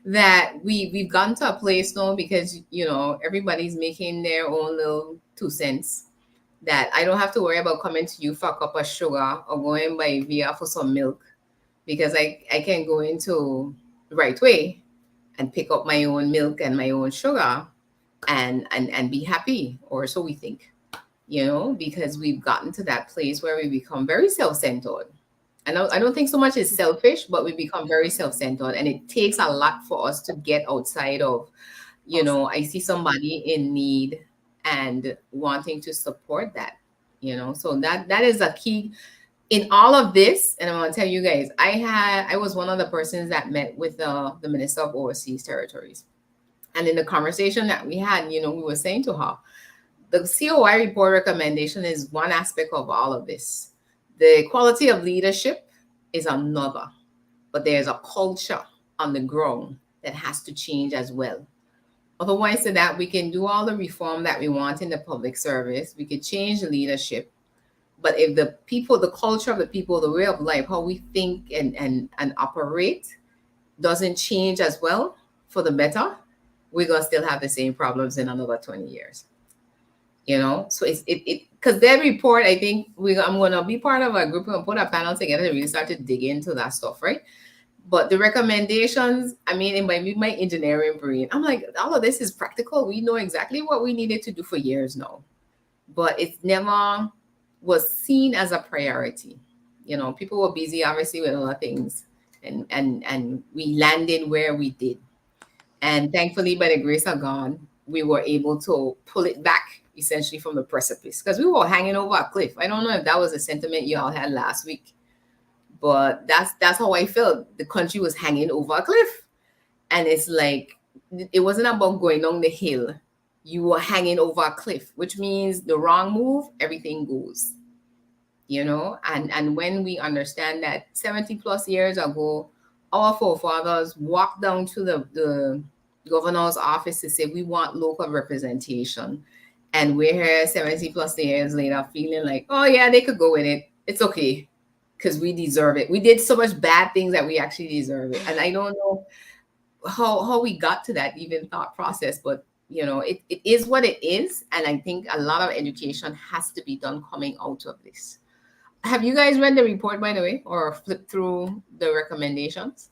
that we've gotten to a place now because you know everybody's making their own little 2 cents that I don't have to worry about coming to you for a cup of sugar or going by via for some milk because I can go into the right way and pick up my own milk and my own sugar and be happy or so we think, you know, because we've gotten to that place where we become very self-centered. I don't think so much is selfish, but we become very self-centered, and it takes a lot for us to get outside of, you Also, know, I see somebody in need and wanting to support that, you know. So that is a key in all of this. And I'm gonna tell you guys, I was one of the persons that met with the Minister of Overseas Territories, and in the conversation that we had, you know, we were saying to her the COI report recommendation is one aspect of all of this. The quality of leadership is another, but there's a culture on the ground that has to change as well. Otherwise, so that we can do all the reform that we want in the public service, we could change the leadership. But if the people, the culture of the people, the way of life, how we think and operate doesn't change as well for the better, we're gonna still have the same problems in another 20 years. You know, so it because that report, I think I'm gonna be part of a group and put a panel together to really start to dig into that stuff, right? But the recommendations, I mean, it might be my engineering brain. I'm like, all of this is practical. We know exactly what we needed to do for years now, but it never was seen as a priority. You know, people were busy obviously with other things, and we landed where we did. And thankfully, by the grace of God, we were able to pull it back essentially from the precipice because we were hanging over a cliff. I don't know if that was a sentiment you all had last week, but that's how I felt. The country was hanging over a cliff. And it's like it wasn't about going down the hill. You were hanging over a cliff, which means the wrong move, everything goes. You know, and when we understand that 70 plus years ago, our forefathers walked down to the governor's office to say we want local representation, and we're here 70 plus years later feeling like, oh yeah, they could go with it, it's okay, because we deserve it. We did so much bad things that we actually deserve it. And I don't know, how we got to that even thought process, but it is what it is, and I think a lot of education has to be done coming out of this. Have you guys read the report, by the way, or flipped through the recommendations?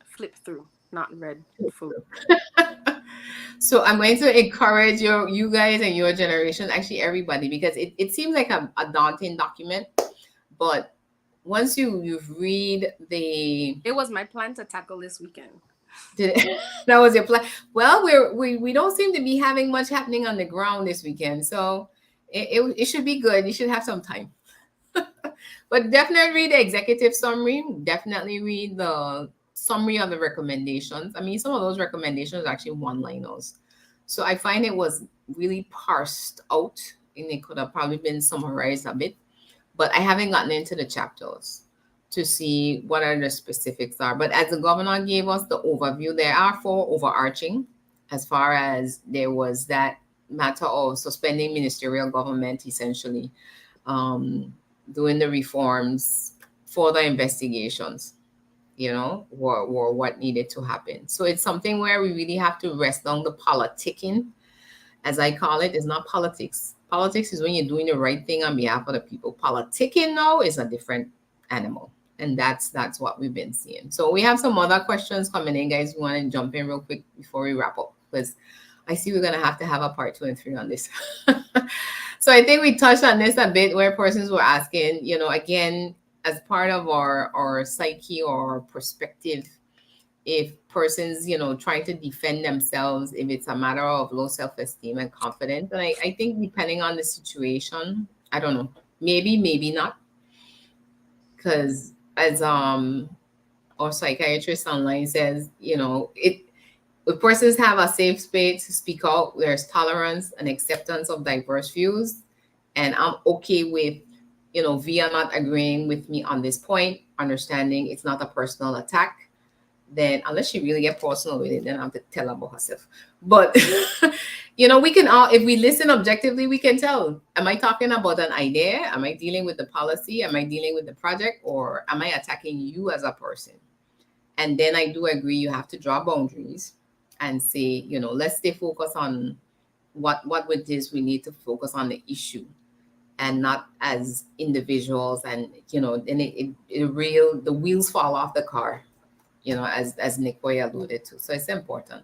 Flip through, not read full. So I'm going to encourage you guys and your generation, actually everybody, because it seems like a daunting document, but once you've read the It was my plan to tackle this weekend. that was your plan. Well, we don't seem to be having much happening on the ground this weekend, so it should be good. You should have some time. But definitely read the executive summary. Definitely read the summary of the recommendations. I mean, some of those recommendations are actually one-liners. So I find it was really parsed out, and it could have probably been summarized a bit. But I haven't gotten into the chapters to see what are the specifics are. But as the governor gave us the overview, there are four overarching, as far as there was that matter of suspending ministerial government, essentially, doing the reforms, further investigations, were what needed to happen. So it's something where we really have to rest down the politicking, as I call it. Is not politics. Politics is when you're doing the right thing on behalf of the people. Politicking now is a different animal. And that's what we've been seeing. So we have some other questions coming in, guys. We want to jump in real quick before we wrap up, because I see we're going to have a part 2 and 3 on this. So I think we touched on this a bit, where persons were asking, again, as part of our psyche or perspective, if persons, trying to defend themselves, if it's a matter of low self-esteem and confidence. And I think depending on the situation, I don't know, maybe not. Because as our psychiatrist online says, if persons have a safe space to speak out, there's tolerance and acceptance of diverse views. And I'm okay with, Via not agreeing with me on this point, understanding it's not a personal attack. Then unless she really get personal with it, then I have to tell her about herself. But we can all, if we listen objectively, we can tell, am I talking about an idea? Am I dealing with the policy? Am I dealing with the project? Or am I attacking you as a person? And then I do agree you have to draw boundaries and say, let's stay focused on what with this we need to focus on the issue, and not as individuals. And then the wheels fall off the car, as Nicoy alluded to. So it's important.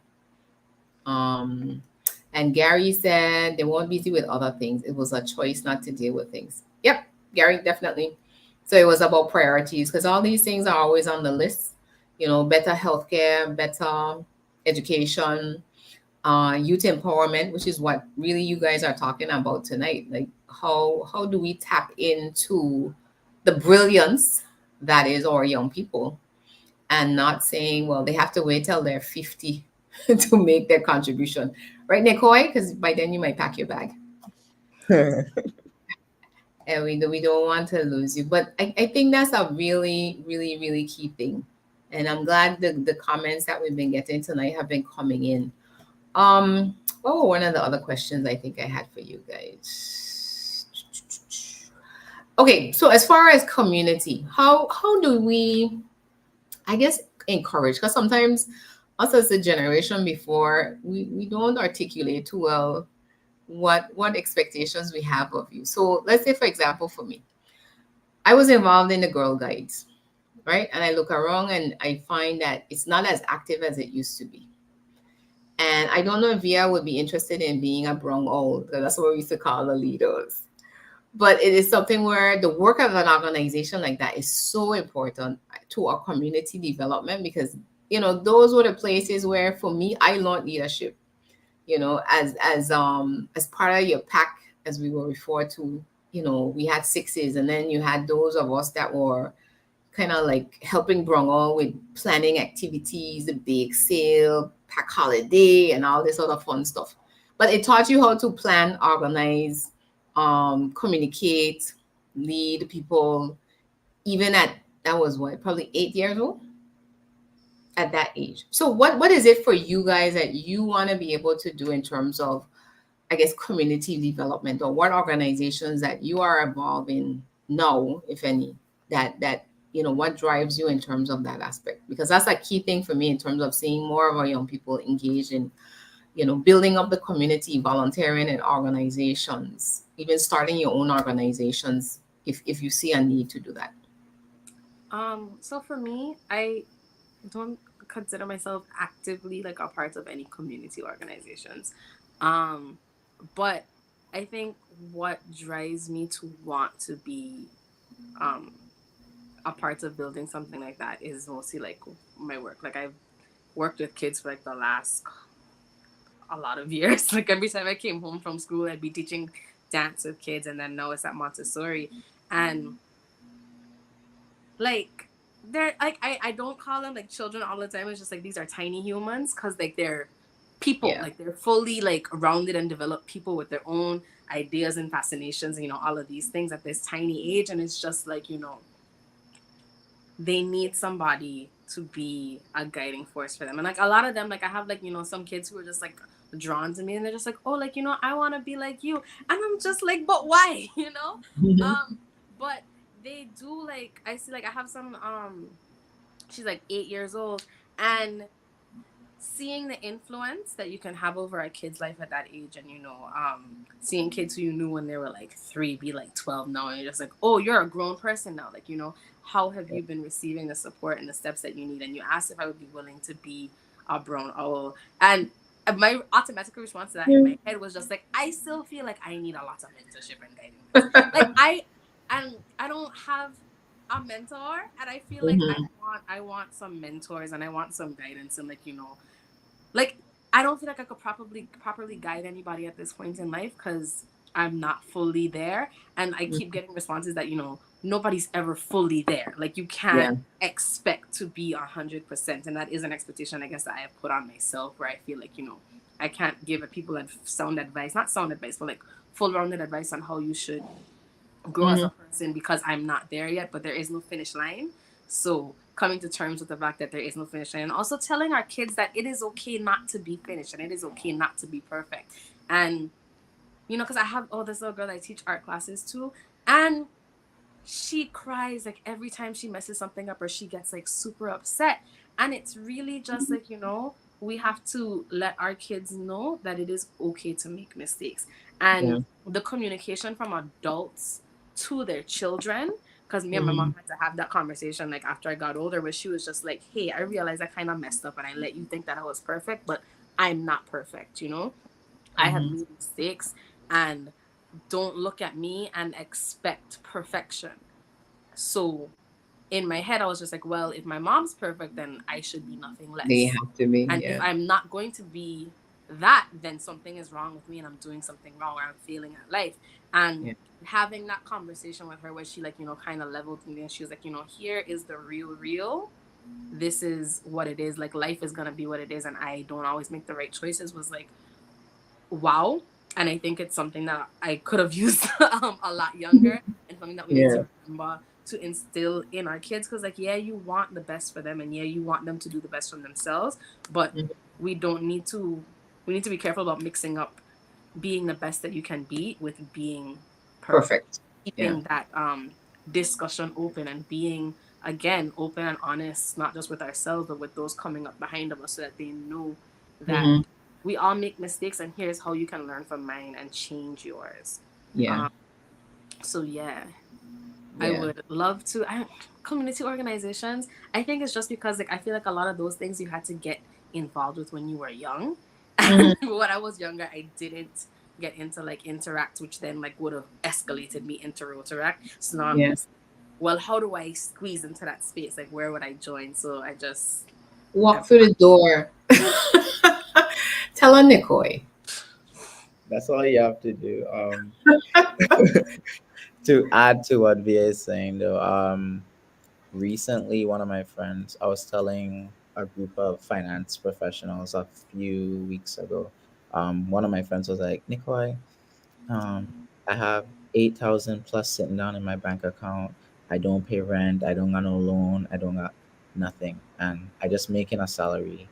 And Gary said they won't be busy with other things. It was a choice not to deal with things. Yep, Gary, definitely. So it was about priorities, because all these things are always on the list. Better healthcare, better education, youth empowerment, which is what really you guys are talking about tonight. Like how do we tap into the brilliance that is our young people, and not saying, well, they have to wait till they're 50 to make their contribution. Right, Nicoy? Because by then you might pack your bag. And we don't want to lose you. But I think that's a really, really, really key thing. And I'm glad the comments that we've been getting tonight have been coming in. What were one of the other questions I think I had for you guys? Okay, so as far as community, how do we, I guess, encourage? Because sometimes us as a generation before, we don't articulate too well what expectations we have of you. So let's say, for example, for me, I was involved in the Girl Guides, right? And I look around and I find that it's not as active as it used to be. And I don't know if Via would be interested in being a brung old, because that's what we used to call the leaders. But it is something where the work of an organization like that is so important to our community development, because, those were the places where, for me, I learned leadership, as part of your pack, as we were referred to. We had sixes, and then you had those of us that were kind of like helping Brongo with planning activities, the bake sale, pack holiday, and all this other fun stuff. But it taught you how to plan, organize, communicate, lead people, even at, that was what, probably 8 years old at that age. So what is it for you guys that you want to be able to do in terms of, I guess, community development, or what organizations that you are involved in now, if any, that what drives you in terms of that aspect? Because that's a key thing for me in terms of seeing more of our young people engaged in, building up the community, volunteering in organizations, even starting your own organizations if you see a need to do that. So for me, I don't consider myself actively like a part of any community organizations. Um, but I think what drives me to want to be um a part of building something like that is mostly like my work. Like I've worked with kids for like the last a lot of years. Like every time I came home from school, I'd be teaching dance with kids, and then now it's at Montessori, and like they're like I don't call them like children all the time. It's just like these are tiny humans because like they're people, Yeah. like they're fully like rounded and developed people with their own ideas and fascinations, and all of these things at this tiny age. And it's just like they need somebody to be a guiding force for them. And like a lot of them, like I have like some kids who are just like drawn to me, and they're just like, oh, like I want to be like you. And I'm just like, but why? Mhm. um but they do. Like I see, like I have some she's like 8 years old, and seeing the influence that you can have over a kid's life at that age, and seeing kids who you knew when they were like 3 be like 12 now, and you're just like, oh, you're a grown person now. Like how have you been receiving the support and the steps that you need? And you asked if I would be willing to be a brown owl, and my automatic response to that in my head was just like, I still feel like I need a lot of mentorship and guidance. Like I don't have a mentor, and I feel like Mhm. I want some mentors, and I want some guidance, and like I don't feel like I could properly guide anybody at this point in life because I'm not fully there, and I keep getting responses that nobody's ever fully there. Like you can't Yeah. expect to be 100%, and that is an expectation I guess that I have put on myself, where I feel like I can't give people sound advice, not sound advice, but like full rounded advice on how you should grow as a Mhm. person, because I'm not there yet, but there is no finish line. So coming to terms with the fact that there is no finish line, and also telling our kids that it is okay not to be finished, and it is okay not to be perfect. And because I have this little girl that I teach art classes to, and she cries like every time she messes something up, or she gets like super upset. And it's really just like we have to let our kids know that it is okay to make mistakes, and Yeah. the communication from adults to their children. Because me and my mom Mhm. had to have that conversation like after I got older, where she was just like, hey, I realized I kind of messed up, and I let you think that I was perfect, but I'm not perfect. I have Mhm. made mistakes, and don't look at me and expect perfection. So in my head, I was just like, well, if my mom's perfect, then I should be nothing They less. have to be. And if Yeah. I'm not going to be that, then something is wrong with me, and I'm doing something wrong, or I'm failing at life. And Yeah. having that conversation with her, where she like, kind of leveled me, and she was like, here is the real. This is what it is. Like life is gonna be what it is, and I don't always make the right choices. Was like, wow. And I think it's something that I could have used a lot younger, and something that we need Yeah. to remember to instill in our kids. Because like, yeah, you want the best for them, and yeah, you want them to do the best for themselves, but Mhm. we don't need to we need to be careful about mixing up being the best that you can be with being perfect. Perfect. Yeah. Keeping that discussion open, and being again open and honest, not just with ourselves but with those coming up behind of us, so that they know that Mhm. we all make mistakes, and here's how you can learn from mine and change yours. Yeah. um, so yeah, I Yeah. would love to. Community organizations, I think it's just because like I feel like a lot of those things you had to get involved with when you were young. Mhm. And when I was younger, I didn't get into like interact, which then like would have escalated me into rotaract. So now I'm Yeah. just, well, how do I squeeze into that space? Like where would I join? So I just Walk have through not. the door. Tell her, Nicoy. That's all you have to do. To add to what VA is saying though, recently one of my friends, I was telling a group of finance professionals a few weeks ago. One of my friends was like, Nicoy, I have 8,000 plus sitting down in my bank account. I don't pay rent. I don't got no loan. I don't got nothing, and I just making a salary.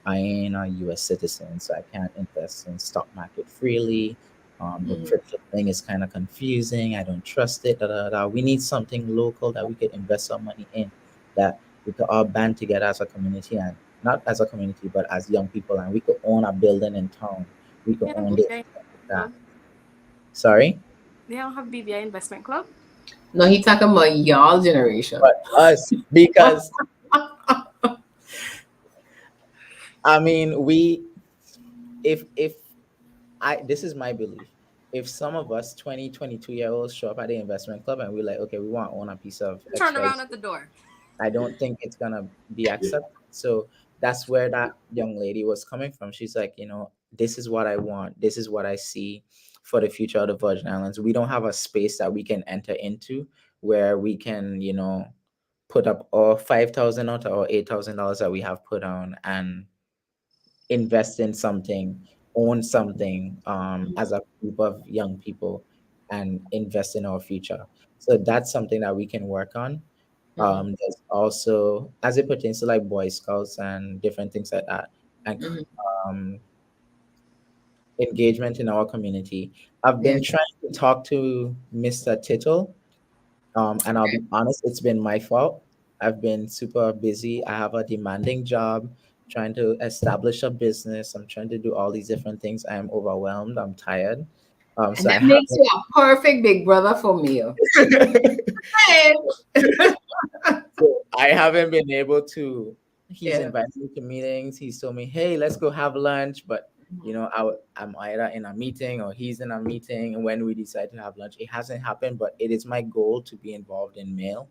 I ain't a U.S. citizen, so I can't invest in stock market freely. The Mhm. crypto thing is kind of confusing. I don't trust it. Da, da, da. We need something local that we could invest some money in, that we could all band together as a community, and not as a community, but as young people, and we could own a building in town. We could They have own this, BVI like that. club. Sorry, They don't have BVI investment club. No, he talking about y'all generation. but us, because I mean, if I this is my belief. If some of us 20, 22 year olds show up at the investment club and we're like, okay, we want to own a piece of Turn around XYZ, at the door. I don't think it's gonna be accepted. So that's where that young lady was coming from. She's like, this is what I want. This is what I see for the future of the Virgin Islands. We don't have a space that we can enter into where we can, put up all 5,000 out or $8,000 that we have put on and invest in something, own something, as a group of young people, and invest in our future. So that's something that we can work on. Mhm. There's also, as it pertains to like Boy Scouts and different things like that, and Mhm. um, engagement in our community. I've Yeah. been trying to talk to Mr. Tittle, and I'll be honest, it's been my fault. I've been super busy. I have a demanding job, trying to establish a business. I'm trying to do all these different things. I am overwhelmed. I'm tired. And So I that makes haven't. you a perfect big brother for me. So I haven't been able to. He's Yeah. invited me to meetings. He's told me, "Hey, let's go have lunch." But Mhm. I'm either in a meeting or he's in a meeting. And when we decide to have lunch, it hasn't happened. But it is my goal to be involved in mail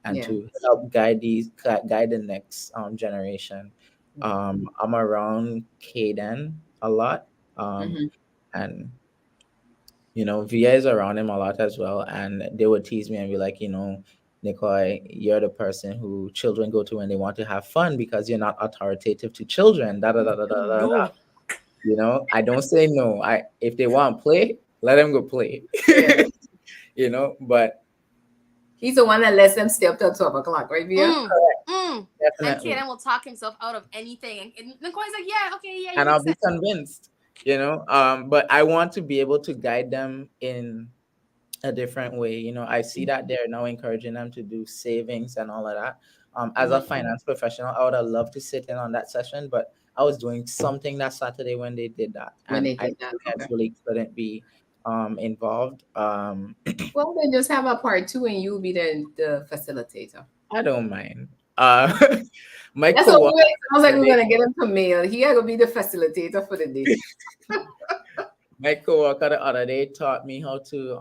and Yeah. to help guide the next generation. Yeah. I'm around Caden a lot, Mhm. and VA is around him a lot as well, and they would tease me and be like, Nicoy, you're the person who children go to when they want to have fun because you're not authoritative to children. Da da da da da da. Da. No. I don't say no. I If they want to play, let them go play. Yeah. But He's the one that lets them stay up till 12 o'clock, right, Via? Mm, mm. And definitely, Kaden will talk himself out of anything. And Nicole's like, yeah, okay, yeah, you and make I'll be sense. convinced. But I want to be able to guide them in a different way. I see that they're now encouraging them to do savings and all of that. As a Mhm. finance professional, I would have loved to sit in on that session, but I was doing something that Saturday when they did that, When and they did that, I okay. truly couldn't be involved. Well, then just have a part two, and you'll be the facilitator. I don't mind. Uh, my That's what coworker we sounds like we're today, gonna get him to mail. He gonna be the facilitator for the day. my coworker the other day taught me how to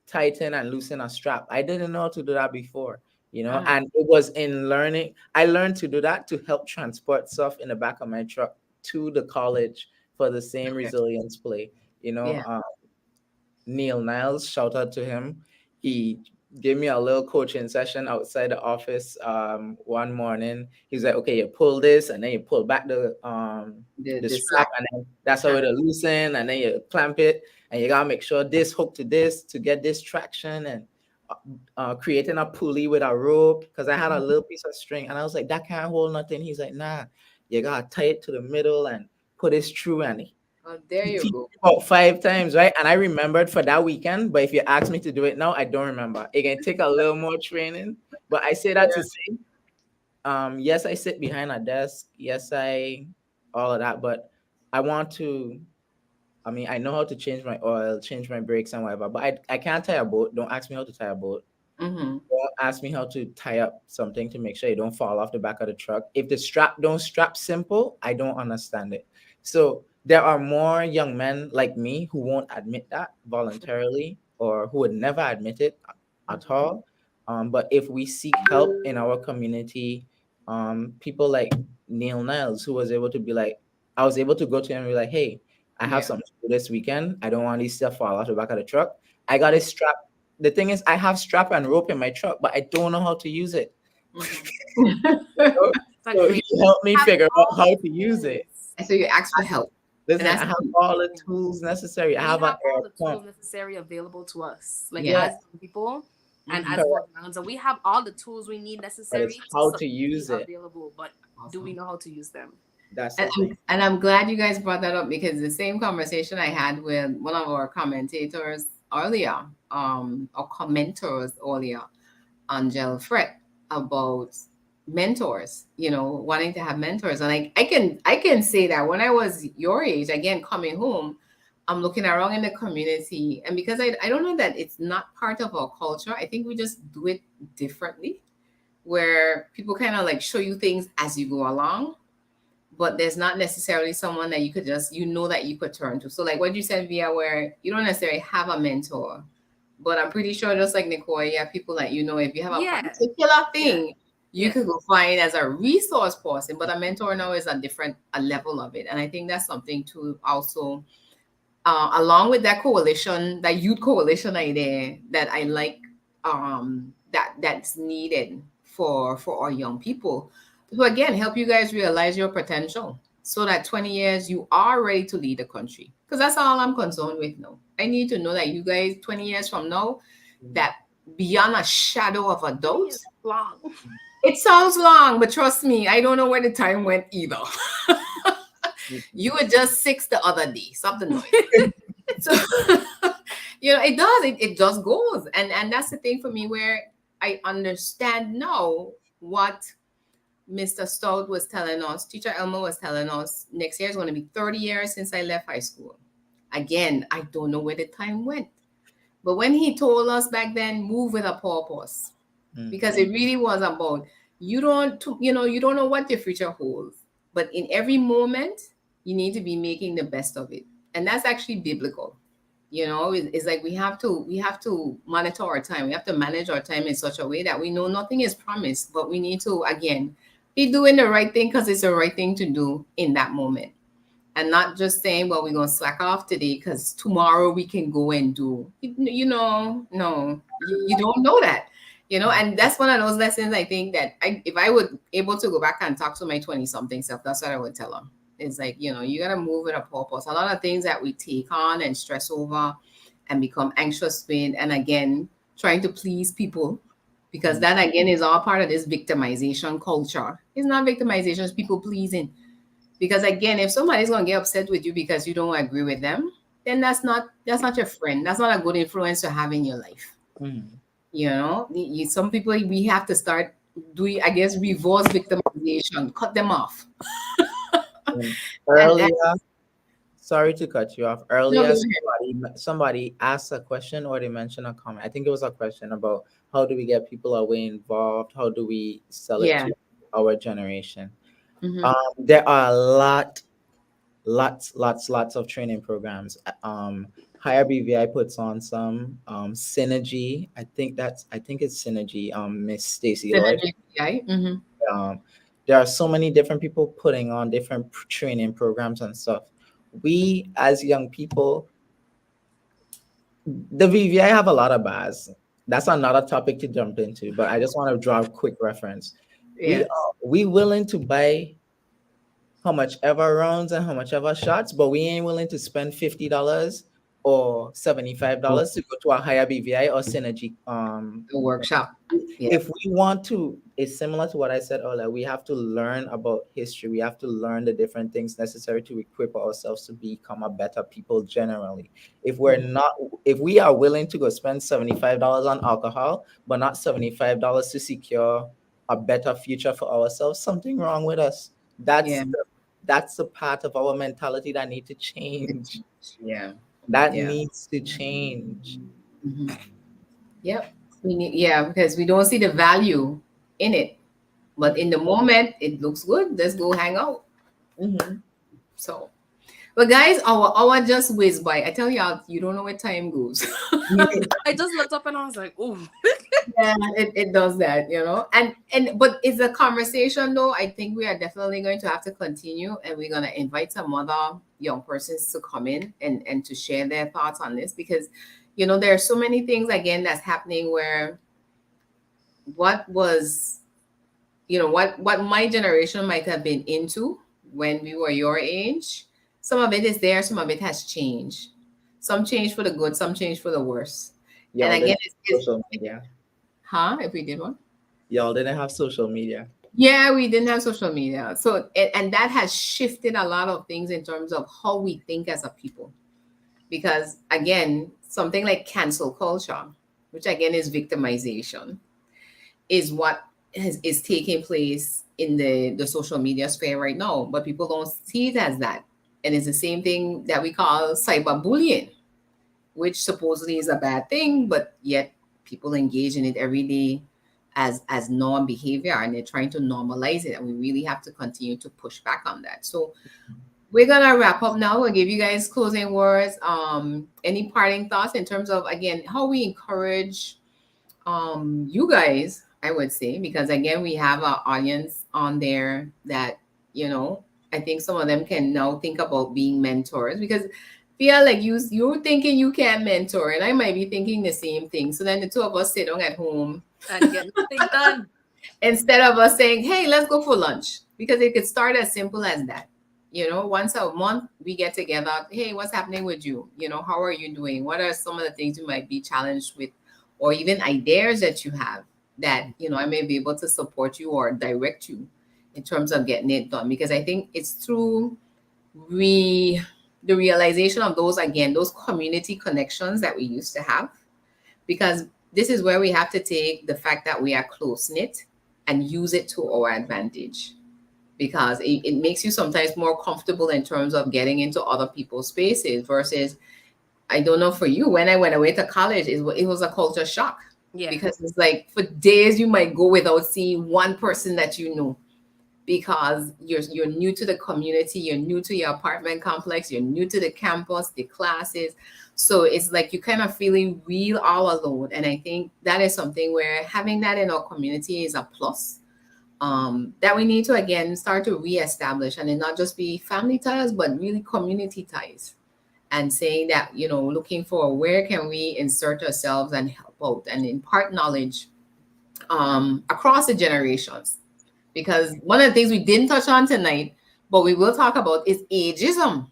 tighten and loosen a strap. I didn't know how to do that before, Uh-huh. and it was in learning. I learned to do that to help transport stuff in the back of my truck to the college for the same Okay. resilience play. Yeah. Neil Niles, shout out to him. He gave me a little coaching session outside the office one morning. He's like, okay, you pull this and then you pull back The the strap. strap, and then that's how Uh-huh. it'll loosen, and then you clamp it, and you gotta make sure this hook to this to get this traction, and creating a pulley with a rope, because I had a little piece of string and I was like, that can't hold nothing. He's like, nah, you gotta tie it to the middle and put it through, and Oh, there he you teach go. me about 5 times, right? And I remembered for that weekend, but if you ask me to do it now, I don't remember. It can take a little more training, but I say that to say, yes, I sit behind a desk. Yes, all of that, but I want to. I mean, I know how to change my oil, change my brakes, and whatever, but I can't tie a boat. Don't ask me how to tie a boat. Mm-hmm. Don't ask me how to tie up something to make sure it don't fall off the back of the truck. If the strap don't strap simple, I don't understand it. So there are more young men like me who won't admit that voluntarily, or who would never admit it at Mm-hmm. all. But if we seek help in our community, people like Neil Niles, who was able to be like, I was able to go to him and be like, hey, I have Yeah. something to do this weekend. I don't want these stuff fall off the back of the truck. I got Mm-hmm. it strapped. The thing is, I have strap and rope in my truck, but I don't know how to use it. So It's a so great. he helped me Have figure out all how the to use it. tools. And so you ask for help, and Listen, that's I have key. all the tools necessary. I We have an have all air the pump. tools necessary available to us, like Yeah. Yes, as young people and Mm-hmm. as correct. Virgin Islands. So we have all the tools we need But it's necessary to how to be use it. available. But do we Awesome. know how to use them? That's And the thing. I'm glad you guys brought that up because the same conversation I had with one of our commentators earlier, or commenters earlier, Angel Fred, about mentors, wanting to have mentors. And I can say that when I was your age, again, coming home, I'm looking around in the community. And because I don't know that it's not part of our culture, I think we just do it differently, where people kind of like show you things as you go along, but there's not necessarily someone that you could just that you could turn to. So like what you said, Via, where you don't necessarily have a mentor, but I'm pretty sure just like Nicoy, you have people that if you have a Yeah, particular yeah, thing, you yeah. could go find as a resource person. But a mentor now is a level of it, and I think that's something to also, along with that coalition, that youth coalition idea, that I like, that's needed for our young people to again help you guys realize your potential, so that 20 years you are ready to lead the country. Because that's all I'm concerned with now. I need to know that you guys 20 years from now, Mm. that beyond a shadow of a 20 doubt. years long. It sounds long, but trust me, I don't know where the time went either. You were just 6 the other day. Stop the noise. So it does, it just goes. And that's the thing for me, where I understand now what Mr. Stout was telling us, teacher Elmo was telling us, next year is going to be 30 years since I left high school. Again, I don't know where the time went, but when he told us back then, move with a purpose, because Mhm. it really was about, you don't know what your future holds, but in every moment you need to be making the best of it. And that's actually biblical. It's like we have to monitor our time. We have to manage our time in such a way that we know nothing is promised, but we need to again be doing the right thing because it's the right thing to do in that moment, and not just saying, well, we're going to slack off today because tomorrow we can go and do, no, you don't know that, and that's one of those lessons. I think that if I would able to go back and talk to my 20 something self, that's what I would tell them. It's like, you got to move with a purpose. A lot of things that we take on and stress over and become anxious with, and again, trying to please people, because Mm. that again is all part of this victimization culture. It's not victimization, it's people pleasing. Because again, if somebody's gonna get upset with you because you don't agree with them, then that's not your friend. That's not a good influence to have in your life. Mhm. Some people, we have to start doing, I guess, reverse victimization, cut them off. And And earlier, sorry to cut you off. no, go Earlier, ahead. somebody asked a question or they mentioned a comment. I think it was a question about how do we get people away involved? How do we sell it Yeah. to our generation? Hmm. There are lots of training programs. Higher BVI puts on some. Synergy, I think it's Synergy. Miss Stacy Lloyd. Synergy. Yeah. Hmm. Um, there are so many different people putting on different training programs and stuff. We as young people, the VVI have a lot of bars. That's another topic to jump into, but I just want to draw a quick reference. Yes. We willing to buy how much ever rounds and how much ever shots, but we ain't willing to spend $50 or $75 to go to a higher BVI or Synergy. The workshop. Yeah. If we want to, it's similar to what I said earlier. We have to learn about history. We have to learn the different things necessary to equip ourselves to become a better people generally. If we're Mhm. not, if we are willing to go spend $75 on alcohol, but not $75 to secure a better future for ourselves, something wrong with us. Yeah. That's the part of our mentality that need to change. Yeah. That Yeah. needs to change. Hmm. Yep. Yeah, because we don't see the value in it. But in the moment, it looks good. Let's go hang out. Mhm. So, but guys, our hour just whizzed by. I tell y'all, you don't know where time goes. I just looked up and I was like, "Ooh, Yeah, it does that, and but it's a conversation though. I think we are definitely going to have to continue, and we're gonna invite some other young persons to come in and to share their thoughts on this, because there are so many things again that's happening where what was what my generation might have been into when we were your age. Some of it is there, some of it has changed. Some changed for the good, some changed for the worse. And Y'all again, didn't it's have social media. huh, if we did one. Y'all didn't have social media. Yeah, we didn't have social media. So, and that has shifted a lot of things in terms of how we think as a people. Because again, something like cancel culture, which again is victimization, is what is taking place in the social media sphere right now. But people don't see it as that. And it's the same thing that we call cyberbullying, which supposedly is a bad thing, but yet people engage in it every day as norm behavior, and they're trying to normalize it, and we really have to continue to push back on that. So we're gonna wrap up now. We'll give you guys closing words. Any parting thoughts in terms of again how we encourage you guys, I would say, because again we have our audience on there that, you know, I think some of them can now think about being mentors, because feel like you're thinking you can mentor, and I might be thinking the same thing. So then the two of us sit down at home And get nothing done. instead of us saying, hey, let's go for lunch, because it could start as simple as that. You know, once a month we get together. Hey, what's happening with you? You know, how are you doing? What are some of the things you might be challenged with, or even ideas that you have that, you know, I may be able to support you or direct you in terms of getting it done. Because I think it's through we the realization of those, again, those community connections that we used to have, because this is where we have to take the fact that we are close knit and use it to our advantage, because it makes you sometimes more comfortable in terms of getting into other people's spaces versus, I don't know for you, when I went away to college, it was a culture shock, Yeah. because it's like for days you might go without seeing one person that you know, because you're new to the community, you're new to your apartment complex, you're new to the campus, the classes. So it's like you're kind of feeling real all alone. And I think that is something where having that in our community is a plus, that we need to again start to reestablish, and it not just be family ties but really community ties, and saying that, you know, looking for where can we insert ourselves and help out and impart knowledge across the generations. Because one of the things we didn't touch on tonight, but we will talk about, is ageism.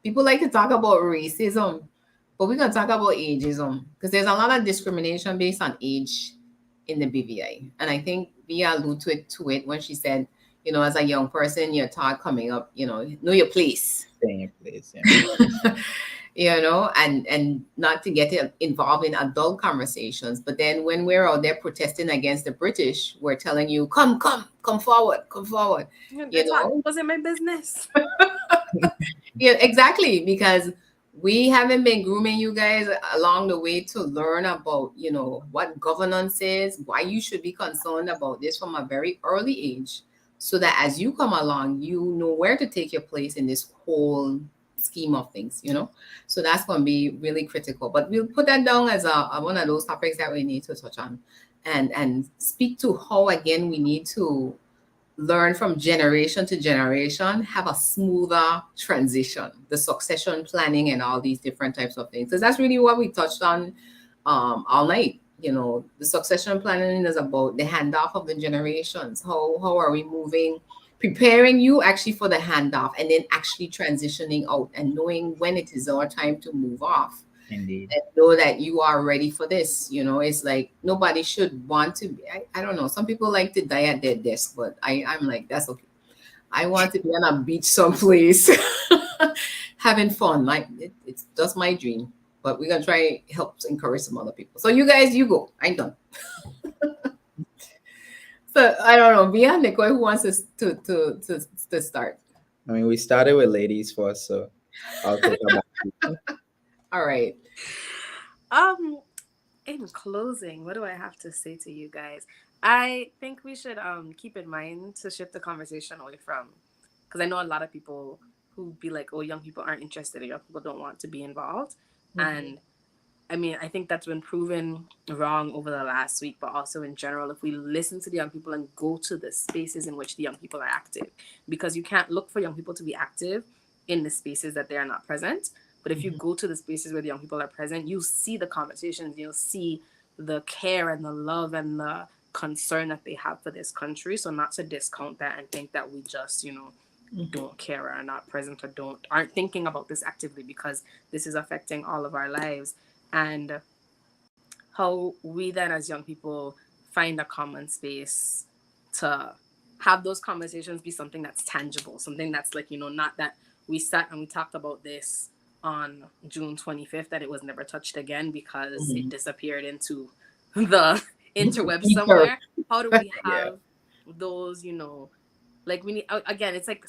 People like to talk about racism, but we're going to talk about ageism, because there's a lot of discrimination based on age in the BVI. And I think Via alluded to it when she said, you know, as a young person, you're taught coming up, you know your place. Stay in your place. Yeah. You know, and not to get involved in adult conversations. But then when we're out there protesting against the British, we're telling you, come forward, come forward. You That's not know, wasn't my business. yeah, exactly, because we haven't been grooming you guys along the way to learn about, you know, what governance is, why you should be concerned about this from a very early age, so that as you come along, you know where to take your place in this whole scheme of things, you know. So that's going to be really critical. But we'll put that down as one of those topics that we need to touch on, and speak to how again we need to learn from generation to generation, have a smoother transition, the succession planning and all these different types of things. Because that's really what we touched on all night. You know, the succession planning is about the handoff of the generations. How are we moving, preparing you actually for the handoff, and then actually transitioning out and knowing when it is our time to move off, Indeed. and know that you are ready for this. You know, it's like nobody should want to be, I don't know. Some people like to die at their desk, but I'm like, that's okay. I want to be on a beach someplace having fun. Like it's just my dream. But we're gonna try help encourage some other people. So you guys, you go. I'm done. So I don't know. Via Nicoy, who wants us to start? I mean, we started with ladies first, so I'll take her back. All right. Um, in closing, what do I have to say to you guys? I think we should keep in mind to shift the conversation away from, because I know a lot of people who be like, oh, young people aren't interested, or young people don't want to be involved, Mhm. and I mean, I think that's been proven wrong over the last week, but also in general, if we listen to the young people and go to the spaces in which the young people are active, because you can't look for young people to be active in the spaces that they are not present. But if you Mhm. go to the spaces where the young people are present, you see the conversations, you'll see the care and the love and the concern that they have for this country. So not to discount that and think that we just, don't care or are not present or aren't thinking about this actively, because this is affecting all of our lives. And how we then as young people find a common space to have those conversations be something that's tangible, something that's like, not that we sat and we talked about this on June 25th, that it was never touched again because it Mhm. disappeared into the interweb Ether. somewhere. How do we Yeah. have those, like we need again, it's like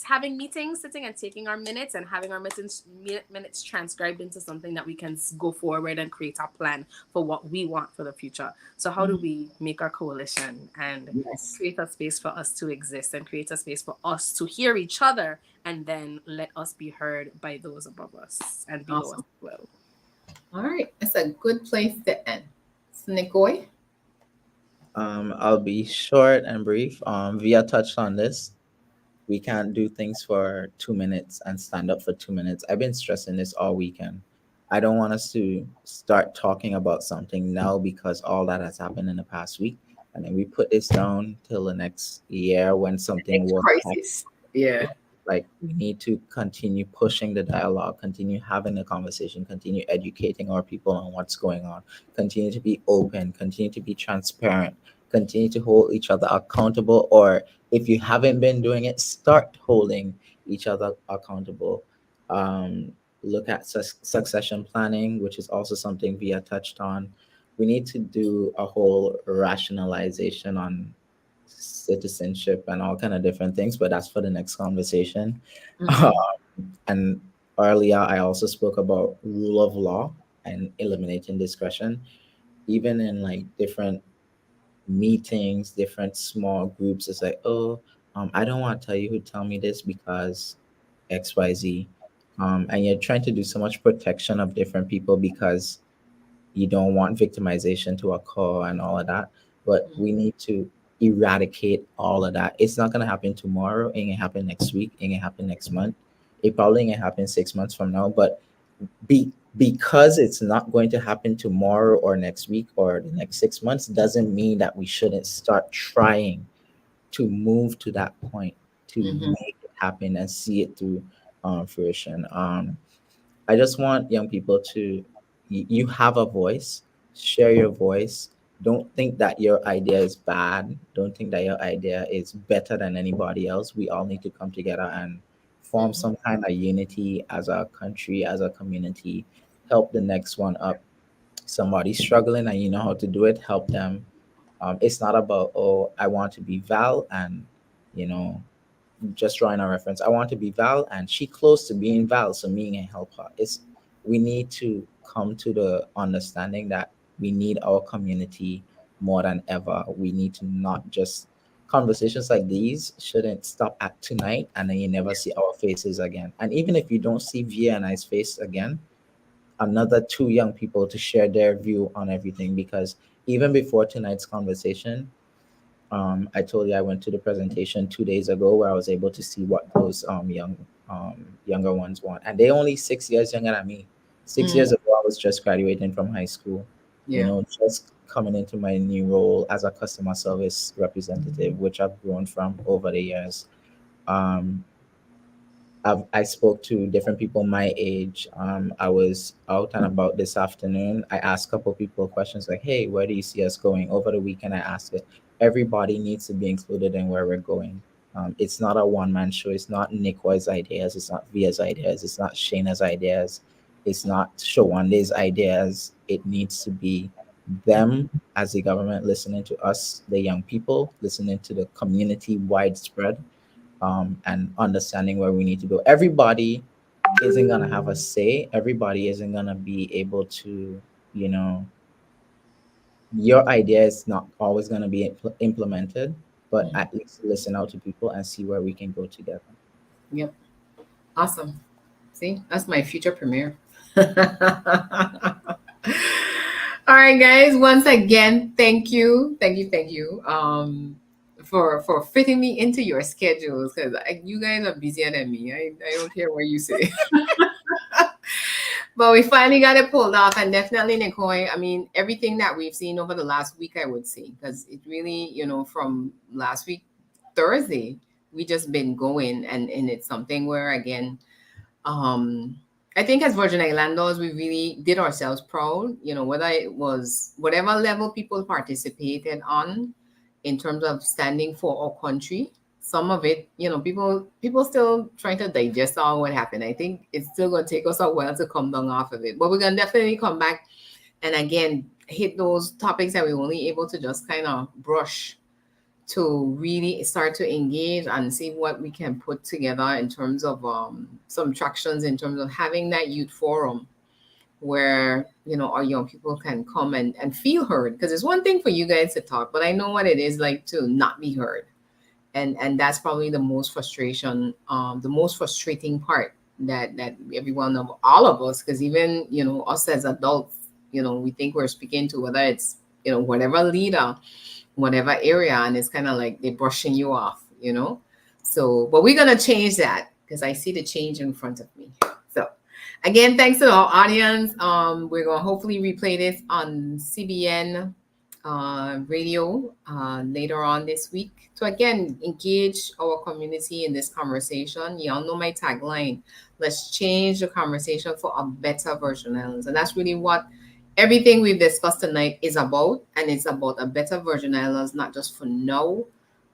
having meetings, sitting and taking our minutes and having our minutes transcribed into something that we can go forward and create a plan for what we want for the future. So how do Mhm. we make our coalition and Yes. create a space for us to exist and create a space for us to hear each other, and then let us be heard by those above us and below us Awesome. as well. All right. That's a good place to end. So, Nicoy? I'll be short and brief. Via touched on this. We can't do things for 2 minutes and stand up for 2 minutes. I've been stressing this all weekend. I don't want us to start talking about something now because all that has happened in the past week. And then we put this down till the next year when something Next will happen. crisis. Yeah. Like we need to continue pushing the dialogue, continue having the conversation, continue educating our people on what's going on, continue to be open, continue to be transparent, continue to hold each other accountable. Or if you haven't been doing it, start holding each other accountable. Um, Look at succession planning, which is also something Via touched on. We need to do a whole rationalization on citizenship and all kind of different things, but that's for the next conversation. Mm-hmm. And earlier, I also spoke about rule of law and eliminating discretion, even in like different meetings, different small groups. It's like, oh, I don't want to tell you who tell me this because XYZ. And you're trying to do so much protection of different people because you don't want victimization to occur and all of that. But we need to eradicate all of that. It's not gonna happen tomorrow, it can happen next week, it can happen next month. It probably can happen 6 months from now. But because it's not going to happen tomorrow or next week or the next 6 months doesn't mean that we shouldn't start trying to move to that point to Mm-hmm. make it happen and see it through fruition. I just want young people to, you have a voice, share your voice. Don't think that your idea is bad. Don't think that your idea is better than anybody else. We all need to come together and form Mm-hmm. some kind of unity as a country, as a community, help the next one up. Somebody's struggling and you know how to do it, help them. It's not about, oh, I want to be Val and, you know, just drawing a reference. I want to be Val, and she close to being Val, so me can help her. It's we need to come to the understanding that we need our community more than ever. We need to not just conversations like these shouldn't stop at tonight and then you never see our faces again. And even if you don't see Via and I's face again, another two young people to share their view on everything because even before tonight's conversation, I told you I went to the presentation 2 days ago where I was able to see what those younger ones want, and they only 6 years younger than me. 6 years Mm-hmm. ago, I was just graduating from high school, Yeah. just coming into my new role as a customer service representative, which I've grown from over the years. Um, I spoke to different people my age. I was out and about this afternoon. I asked a couple people questions like, "Hey, where do you see us going?" Over the weekend, I asked it. Everybody needs to be included in where we're going. It's not a one man show. It's not Nicoy's ideas. It's not Via's ideas. It's not Shayna's ideas. It's not Shawande's ideas. It needs to be them as the government listening to us, the young people, listening to the community widespread, and understanding where we need to go. Everybody isn't gonna have a say. Everybody isn't gonna be able to, you know, your idea is not always gonna be implemented, but Mm-hmm. at least listen out to people and see where we can go together. Yep. Awesome. See, that's my future premiere. All right, guys. Once again, thank you, for fitting me into your schedules because you guys are busier than me. I don't care what you say. But we finally got it pulled off, and definitely, Nicole. I mean, everything that we've seen over the last week, I would say, because it really, from last week Thursday, we just been going, and it's something where again, um, I think as Virgin Islanders, we really did ourselves proud. Whether it was whatever level people participated on, in terms of standing for our country. Some of it, people still trying to digest all what happened. I think it's still gonna take us a while to come down off of it, but we're gonna definitely come back and again hit those topics that we're only able to just kind of brush, to really start to engage and see what we can put together in terms of some tractions in terms of having that youth forum where our young people can come and feel heard, because it's one thing for you guys to talk, but I know what it is like to not be heard. And that's probably the most frustrating part that everyone of all of us, because even us as adults, we think we're speaking to, whether it's whatever leader, whatever area, and it's kind of like they're brushing you off. So but we're gonna change that, because I see the change in front of me. So again, thanks to our audience. We're gonna hopefully replay this on CBN radio later on this week to again engage our community in this conversation. Y'all know my tagline: let's change the conversation for a better version of us. And that's really what everything we've discussed tonight is about. And it's about a better version of us, not just for now,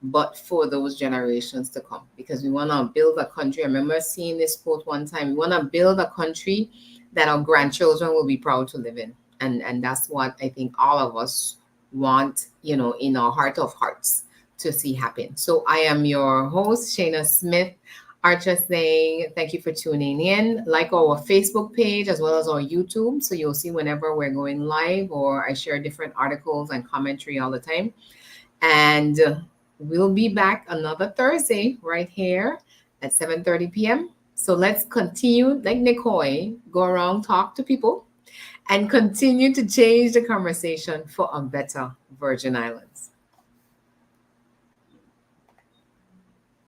but for those generations to come, because we want to build a country. I remember seeing this quote one time: we want to build a country that our grandchildren will be proud to live in. And that's what I think all of us want, in our heart of hearts, to see happen. So I am your host, Shaina Smith Archer, saying thank you for tuning in. Like our Facebook page as well as our YouTube, so you'll see whenever we're going live, or I share different articles and commentary all the time. And we'll be back another Thursday right here at 7:30 p.m. So let's continue, like Nicoy, go around, talk to people, and continue to change the conversation for a better Virgin Islands.